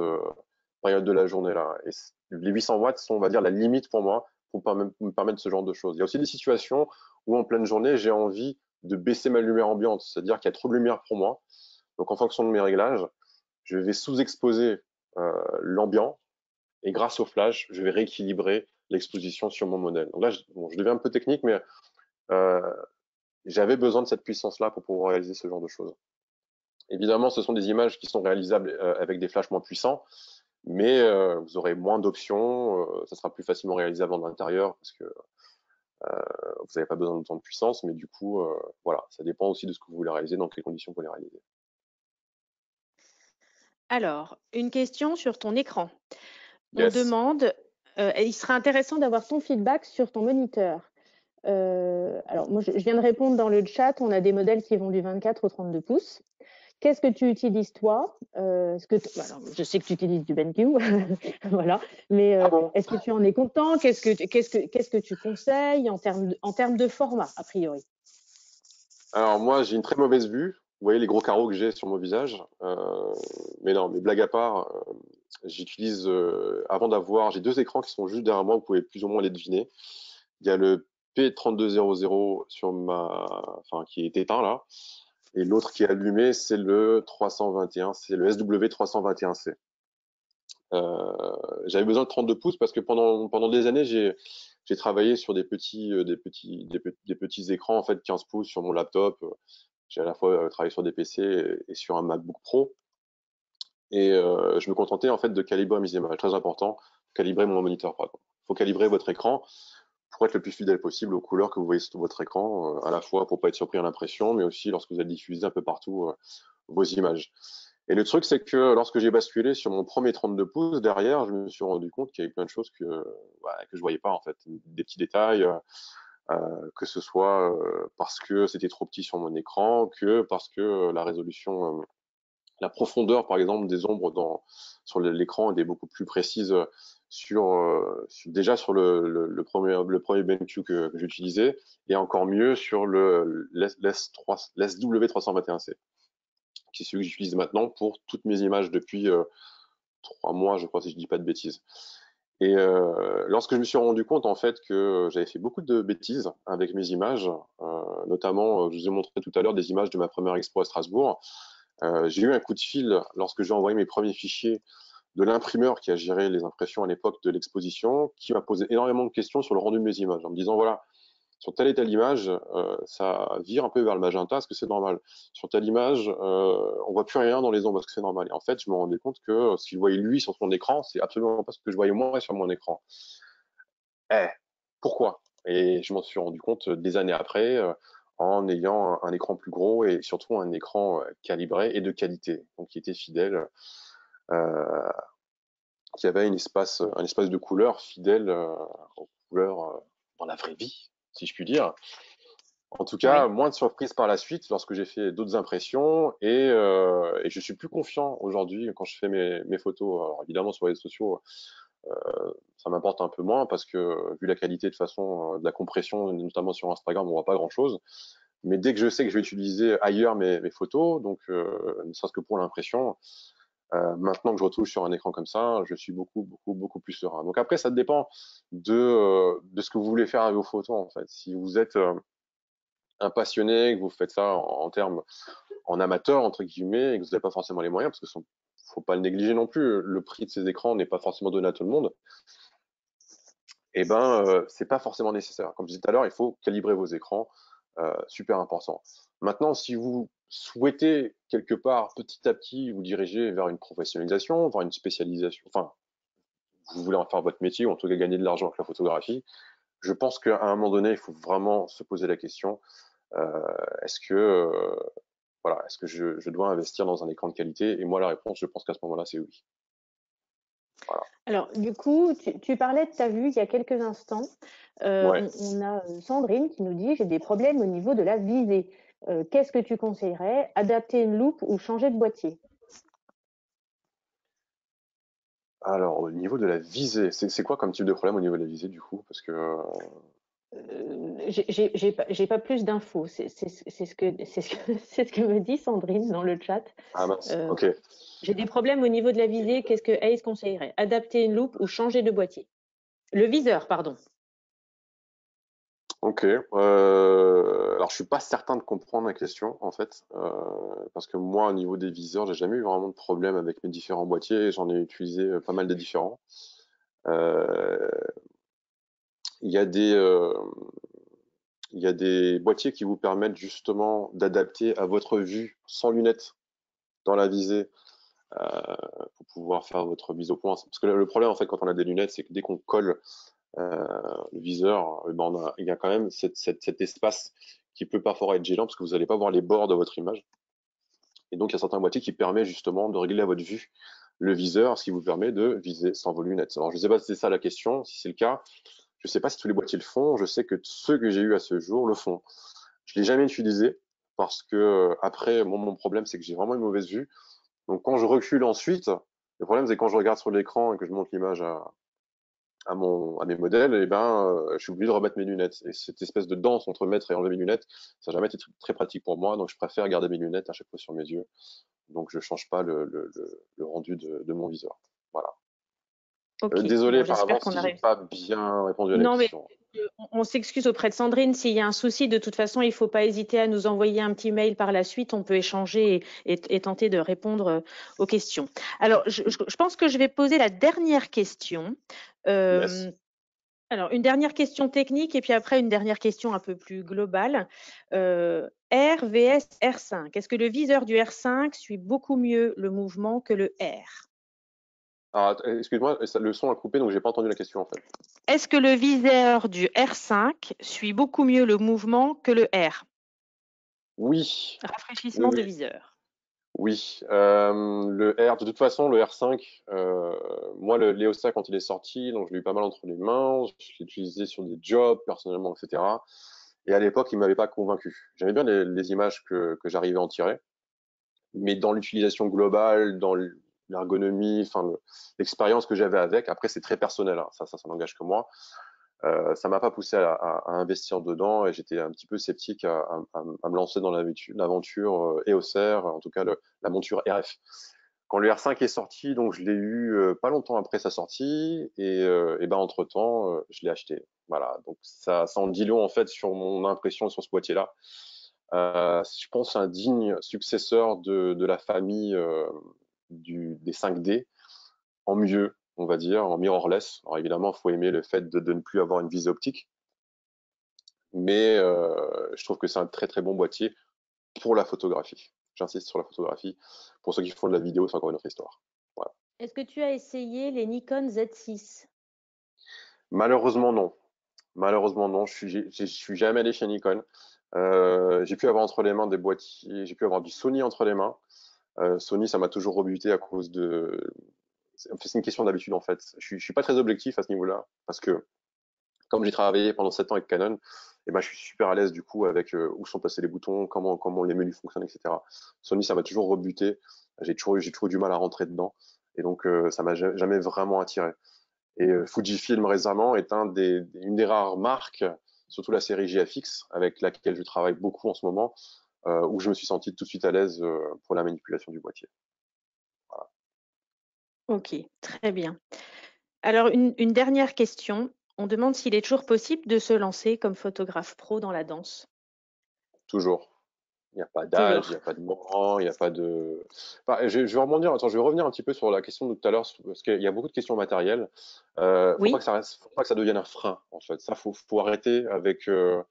période de la journée là. Et les 800 watts sont, on va dire, la limite pour moi pour me permettre ce genre de choses. Il y a aussi des situations où en pleine journée, j'ai envie de baisser ma lumière ambiante, c'est-à-dire qu'il y a trop de lumière pour moi. Donc en fonction de mes réglages, je vais sous-exposer l'ambiant et grâce au flash, je vais rééquilibrer l'exposition sur mon modèle. Donc là, bon, je deviens un peu technique, mais euh, j'avais besoin de cette puissance-là pour pouvoir réaliser ce genre de choses. Évidemment, ce sont des images qui sont réalisables avec des flashs moins puissants, mais vous aurez moins d'options, ça sera plus facilement réalisable en intérieur parce que vous n'avez pas besoin d'autant de puissance, mais du coup, voilà, ça dépend aussi de ce que vous voulez réaliser, dans quelles conditions vous voulez réaliser. Alors, une question sur ton écran. On Yes. demande, il serait intéressant d'avoir ton feedback sur ton moniteur. Alors, moi, je viens de répondre dans le chat, on a des modèles qui vont du 24 au 32 pouces. Qu'est-ce que tu utilises toi alors, je sais que tu utilises du BenQ, voilà. Mais Ah bon? est-ce que tu en es content? Qu'est-ce que tu conseilles en termes de format, a priori? Alors moi, j'ai une très mauvaise vue. Vous voyez les gros carreaux que j'ai sur mon visage. Mais non, mais blague à part, j'utilise j'ai deux écrans qui sont juste derrière moi. Vous pouvez plus ou moins les deviner. Il y a le P3200 qui est éteint là, et l'autre qui est allumé, c'est le 321, c'est le SW321C. J'avais besoin de 32 pouces parce que pendant des années, j'ai travaillé sur des petits écrans en fait 15 pouces sur mon laptop. J'ai à la fois travaillé sur des PC et sur un MacBook Pro. Et je me contentais en fait de calibrer mes images. Très important, calibrer mon moniteur, pardon. Il faut calibrer votre écran pour être le plus fidèle possible aux couleurs que vous voyez sur votre écran, à la fois pour pas être surpris à l'impression, mais aussi lorsque vous allez diffuser un peu partout vos images. Et le truc, c'est que lorsque j'ai basculé sur mon premier 32 pouces, derrière, je me suis rendu compte qu'il y avait plein de choses que je voyais pas, en fait. Des petits détails, que ce soit parce que c'était trop petit sur mon écran, que parce que la résolution, la profondeur, par exemple, des ombres sur l'écran était beaucoup plus précise déjà sur le premier BenQ que j'utilisais, et encore mieux sur l'SW321C, qui est celui que j'utilise maintenant pour toutes mes images depuis 3 mois, je crois, si je dis pas de bêtises. Et lorsque je me suis rendu compte en fait que j'avais fait beaucoup de bêtises avec mes images, notamment, je vous ai montré tout à l'heure des images de ma première expo à Strasbourg, j'ai eu un coup de fil lorsque j'ai envoyé mes premiers fichiers de l'imprimeur qui a géré les impressions à l'époque de l'exposition, qui m'a posé énormément de questions sur le rendu de mes images, en me disant, voilà, sur telle et telle image, ça vire un peu vers le magenta, est-ce que c'est normal? Sur telle image, on voit plus rien dans les ombres, est-ce que c'est normal? Et en fait, je me rendais compte que ce qu'il voyait lui sur son écran, c'est absolument pas ce que je voyais moi sur mon écran. Eh, pourquoi? Et je m'en suis rendu compte des années après, en ayant un écran plus gros et surtout un écran calibré et de qualité, donc qui était fidèle, euh, qui avait un espace de couleur fidèle aux couleurs dans la vraie vie, si je puis dire. En tout cas, Oui. moins de surprises par la suite lorsque j'ai fait d'autres impressions et je suis plus confiant aujourd'hui quand je fais mes photos. Alors évidemment, sur les réseaux sociaux, ça m'importe un peu moins parce que vu la qualité de façon de la compression, notamment sur Instagram, on voit pas grand-chose. Mais dès que je sais que je vais utiliser ailleurs mes photos, donc ne serait-ce que pour l'impression, maintenant que je retouche sur un écran comme ça, je suis beaucoup, beaucoup, beaucoup plus serein. Donc après, ça dépend de ce que vous voulez faire avec vos photos, en fait. Si vous êtes un passionné, que vous faites ça en amateur, entre guillemets, et que vous n'avez pas forcément les moyens, parce que faut pas le négliger non plus, le prix de ces écrans n'est pas forcément donné à tout le monde, et ben, c'est pas forcément nécessaire. Comme je disais tout à l'heure, il faut calibrer vos écrans, super important. Maintenant, si vous souhaitez quelque part, petit à petit, vous diriger vers une professionnalisation, vers une spécialisation, enfin, vous voulez en faire votre métier ou en tout cas gagner de l'argent avec la photographie, je pense qu'à un moment donné, il faut vraiment se poser la question est-ce que est-ce que je dois investir dans un écran de qualité? Et moi, la réponse, je pense qu'à ce moment-là, c'est oui. Voilà. Alors, du coup, tu parlais de ta vue il y a quelques instants. Ouais. On a Sandrine qui nous dit: j'ai des problèmes au niveau de la visée. Qu'est-ce que tu conseillerais? Adapter une loupe ou changer de boîtier? Alors, au niveau de la visée, c'est quoi comme type de problème au niveau de la visée, du coup? Parce que J'ai pas plus d'infos. C'est ce que me dit Sandrine dans le chat. ah mince, Euh, ok, j'ai des problèmes au niveau de la visée. Qu'est-ce que Ace conseillerait? Adapter une loupe ou changer de boîtier? Le viseur, pardon. ok. Alors, je suis pas certain de comprendre la question, en fait, parce que moi, au niveau des viseurs, j'ai jamais eu vraiment de problème avec mes différents boîtiers. J'en ai utilisé pas mal de différents. Euh, il y a des, euh, il y a des boîtiers qui vous permettent justement d'adapter à votre vue sans lunettes dans la visée euh, pour pouvoir faire votre mise au point. Parce que le problème, en fait, quand on a des lunettes, c'est que dès qu'on colle euh, le viseur, ben il y a quand même cet espace qui peut parfois être gênant parce que vous n'allez pas voir les bords de votre image. Et donc, il y a certains boîtiers qui permettent justement de régler à votre vue le viseur, ce qui vous permet de viser sans vos lunettes. Alors, je ne sais pas si c'est ça la question. Si c'est le cas, je ne sais pas si tous les boîtiers le font. Je sais que ceux que j'ai eu à ce jour le font. Je l'ai jamais utilisé parce que après, mon problème, c'est que j'ai vraiment une mauvaise vue. Donc, quand je recule ensuite, le problème, c'est quand je regarde sur l'écran et que je monte l'image à mes modèles, et ben, je suis obligé de remettre mes lunettes. Et cette espèce de danse entre mettre et enlever mes lunettes, ça n'a jamais été très pratique pour moi. Donc, je préfère garder mes lunettes à chaque fois sur mes yeux. Donc, je change pas le rendu de mon viseur. Voilà. Ok, Désolé bon, par j'espère avance qu'on si j'ai arrive. pas bien répondu à la Non, mais question. on s'excuse auprès de Sandrine. S'il y a un souci, de toute façon, il ne faut pas hésiter à nous envoyer un petit mail par la suite. On peut échanger et tenter de répondre aux questions. Alors, je pense que je vais poser la dernière question. Yes. Alors, une dernière question technique et puis après une dernière question un peu plus globale. R vs R5. Est-ce que le viseur du R5 suit beaucoup mieux le mouvement que le R? Alors, excuse-moi, le son a coupé, donc j'ai pas entendu la question en fait. Est-ce que le viseur du R5 suit beaucoup mieux le mouvement que le R? Oui, oui, Rafraîchissement de oui, viseur. oui. Le R, de toute façon, le R5, moi, l'EOSA, quand il est sorti, donc je l'ai eu pas mal entre les mains, je l'ai utilisé sur des jobs, personnellement, etc. Et à l'époque, il m'avait pas convaincu. J'aimais bien les images que j'arrivais à en tirer, mais dans l'utilisation globale, dans l'ergonomie, enfin, l'expérience que j'avais avec, après, c'est très personnel, hein, ça n'engage que moi. Ça m'a pas poussé à investir dedans et j'étais un petit peu sceptique à me lancer dans l'aventure EOS R, en tout cas la monture RF. Quand le R5 est sorti, donc je l'ai eu pas longtemps après sa sortie et ben entre temps je l'ai acheté. Voilà, donc ça en dit long en fait sur mon impression sur ce boîtier-là. Je pense un digne successeur de la famille des 5D en mieux, on va dire, en mirrorless. Alors évidemment, il faut aimer le fait de ne plus avoir une visée optique, mais je trouve que c'est un très très bon boîtier pour la photographie. J'insiste sur la photographie. Pour ceux qui font de la vidéo, c'est encore une autre histoire. Voilà. Est-ce que tu as essayé les Nikon Z6? Malheureusement, non. Malheureusement, non. Je suis jamais allé chez Nikon. J'ai pu avoir entre les mains des boîtiers, j'ai pu avoir du Sony entre les mains. Sony, ça m'a toujours rebuté à cause de. C'est une question d'habitude en fait. Je suis pas très objectif à ce niveau-là parce que comme j'ai travaillé pendant 7 ans avec Canon, et ben, je suis super à l'aise du coup avec où sont passés les boutons, comment les menus fonctionnent, etc. Sony, ça m'a toujours rebuté. J'ai toujours eu du mal à rentrer dedans. Et donc, ça m'a jamais vraiment attiré. Et Fujifilm récemment est une des rares marques, surtout la série GFX, avec laquelle je travaille beaucoup en ce moment, où je me suis senti tout de suite à l'aise pour la manipulation du boîtier. Voilà. Ok, très bien. Alors, une dernière question. On demande s'il est toujours possible de se lancer comme photographe pro dans la danse. Toujours. Il n'y a pas d'âge, il Toujours. n'y a pas de moment, il n'y a pas de. Enfin, je vais rebondir. Attends, je vais revenir un petit peu sur la question de tout à l'heure, parce qu'il y a beaucoup de questions matérielles. Oui, Faut pas que ça devienne un frein, en fait. Ça, faut arrêter avec ce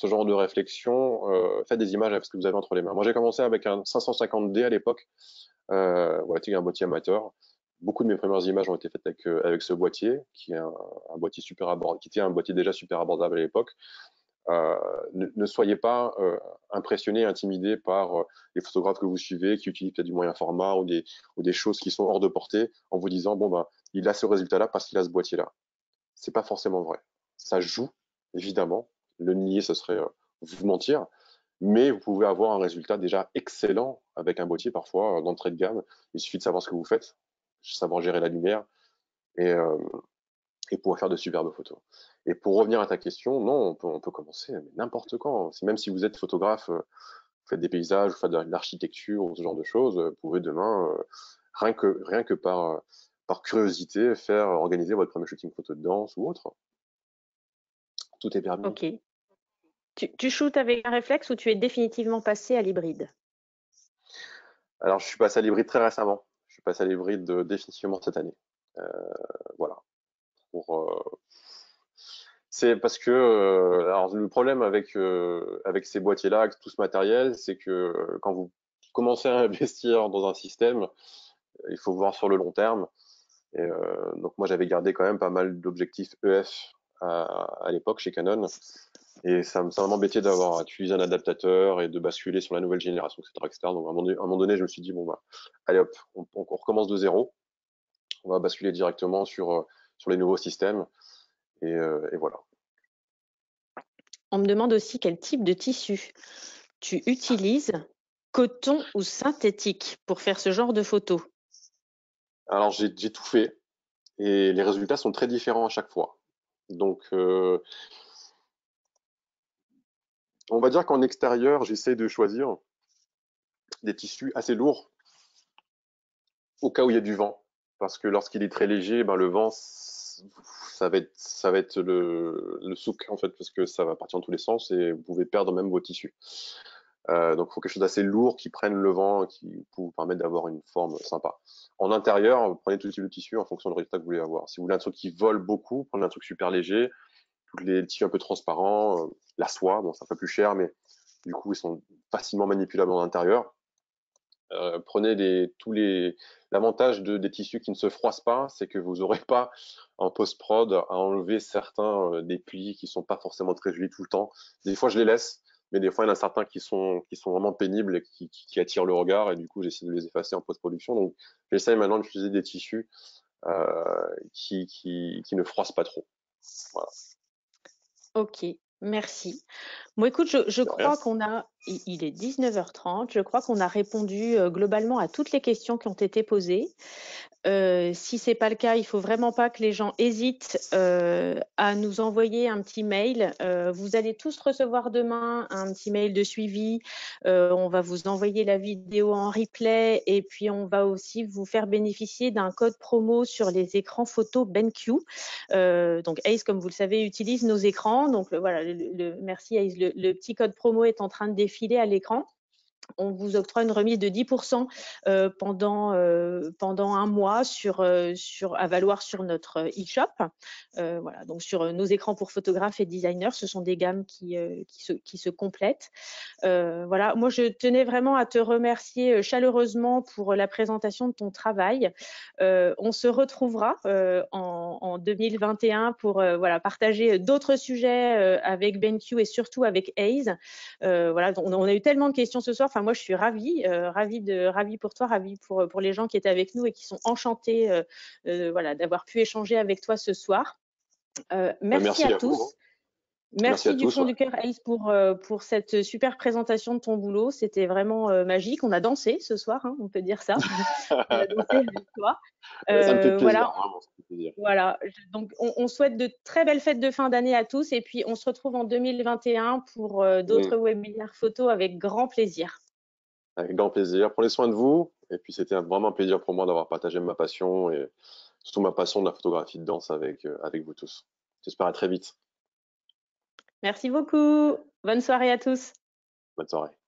genre de réflexion. Faites des images avec ce que vous avez entre les mains. Moi, j'ai commencé avec un 550D à l'époque, voilà, un boîtier amateur. Beaucoup de mes premières images ont été faites avec ce boîtier, qui est un boîtier super abordable, qui était un boîtier déjà super abordable à l'époque. Ne soyez pas impressionné, intimidé par les photographes que vous suivez qui utilisent peut-être du moyen format ou des choses qui sont hors de portée en vous disant bon ben il a ce résultat-là parce qu'il a ce boîtier-là. C'est pas forcément vrai. Ça joue évidemment. Le nier, ce serait vous mentir, mais vous pouvez avoir un résultat déjà excellent avec un boîtier parfois d'entrée de gamme. Il suffit de savoir ce que vous faites, savoir gérer la lumière et pouvoir faire de superbes photos. Et pour revenir à ta question, non, on peut commencer n'importe quand. Même si vous êtes photographe, vous faites des paysages, vous faites de l'architecture ou ce genre de choses, vous pouvez demain, rien que par curiosité, organiser votre premier shooting photo de danse ou autre. Tout est permis. ok. Tu shootes avec un réflexe ou tu es définitivement passé à l'hybride? Alors, je suis passé à l'hybride très récemment. Je suis passé à l'hybride définitivement cette année. Euh, voilà. C'est parce que alors le problème avec ces boîtiers-là, avec tout ce matériel, c'est que quand vous commencez à investir dans un système, il faut voir sur le long terme. Et donc moi j'avais gardé quand même pas mal d'objectifs EF à l'époque chez Canon, et ça m'embêtait d'avoir utilisé un adaptateur et de basculer sur la nouvelle génération, etc., etc. Donc à un moment donné, je me suis dit bon bah allez hop, on recommence de zéro, on va basculer directement sur les nouveaux systèmes, et voilà. On me demande aussi quel type de tissu tu utilises, coton ou synthétique, pour faire ce genre de photos. Alors j'ai tout fait et les résultats sont très différents à chaque fois. Donc on va dire qu'en extérieur, j'essaie de choisir des tissus assez lourds au cas où il y a du vent, parce que lorsqu'il est très léger, ben, le vent, ça va être le souk en fait, parce que ça va partir dans tous les sens et vous pouvez perdre même vos tissus. Donc il faut quelque chose d'assez lourd qui prenne le vent, qui vous permette d'avoir une forme sympa. En intérieur, vous prenez tout type de tissu en fonction du résultat que vous voulez avoir. Si vous voulez un truc qui vole beaucoup, prenez un truc super léger, tous les tissus un peu transparents, la soie, bon c'est un peu plus cher, mais du coup ils sont facilement manipulables en intérieur. Prenez l'avantage des tissus qui ne se froissent pas, c'est que vous n'aurez pas en post-prod à enlever certains des plis qui sont pas forcément très jolis tout le temps. Des fois je les laisse, mais des fois il y en a certains qui sont vraiment pénibles et qui attirent le regard, et du coup j'essaie de les effacer en post-production. Donc j'essaie maintenant d'utiliser des tissus qui ne froissent pas trop. Voilà. Ok, merci. Bon, écoute, je De rien. crois il est 19h30, je crois qu'on a répondu globalement à toutes les questions qui ont été posées. Si c'est pas le cas, il faut vraiment pas que les gens hésitent à nous envoyer un petit mail. Vous allez tous recevoir demain un petit mail de suivi. On va vous envoyer la vidéo en replay et puis on va aussi vous faire bénéficier d'un code promo sur les écrans photo BenQ. Donc Ace, comme vous le savez, utilise nos écrans. Donc voilà, merci Ace. Le petit code promo est en train de défiler à l'écran. On vous octroie une remise de 10% pendant un mois à valoir sur notre e-shop. Voilà, donc sur nos écrans pour photographes et designers, ce sont des gammes qui se complètent. Voilà, moi je tenais vraiment à te remercier chaleureusement pour la présentation de ton travail. On se retrouvera en 2021 pour voilà, partager d'autres sujets avec BenQ et surtout avec Ace. Voilà, on a eu tellement de questions ce soir. Enfin, moi je suis ravie, ravie pour toi, ravie pour les gens qui étaient avec nous et qui sont enchantés voilà, d'avoir pu échanger avec toi ce soir. Merci à Merci à vous, hein. tous. Merci à Merci du tous. fond Ouais. du cœur, Ace, pour cette super présentation de ton boulot. C'était vraiment magique. On a dansé ce soir, hein, on peut dire ça. On a dansé avec toi. Ça me fait plaisir, Voilà, vraiment, ça me fait plaisir. voilà. Donc, on souhaite de très belles fêtes de fin d'année à tous. Et puis, on se retrouve en 2021 pour Mm. d'autres webinaires photo avec grand plaisir. Avec grand plaisir. Prenez soin de vous. Et puis, c'était vraiment un plaisir pour moi d'avoir partagé ma passion et surtout ma passion de la photographie de danse avec vous tous. J'espère à très vite. Merci beaucoup. Bonne soirée à tous. Bonne soirée.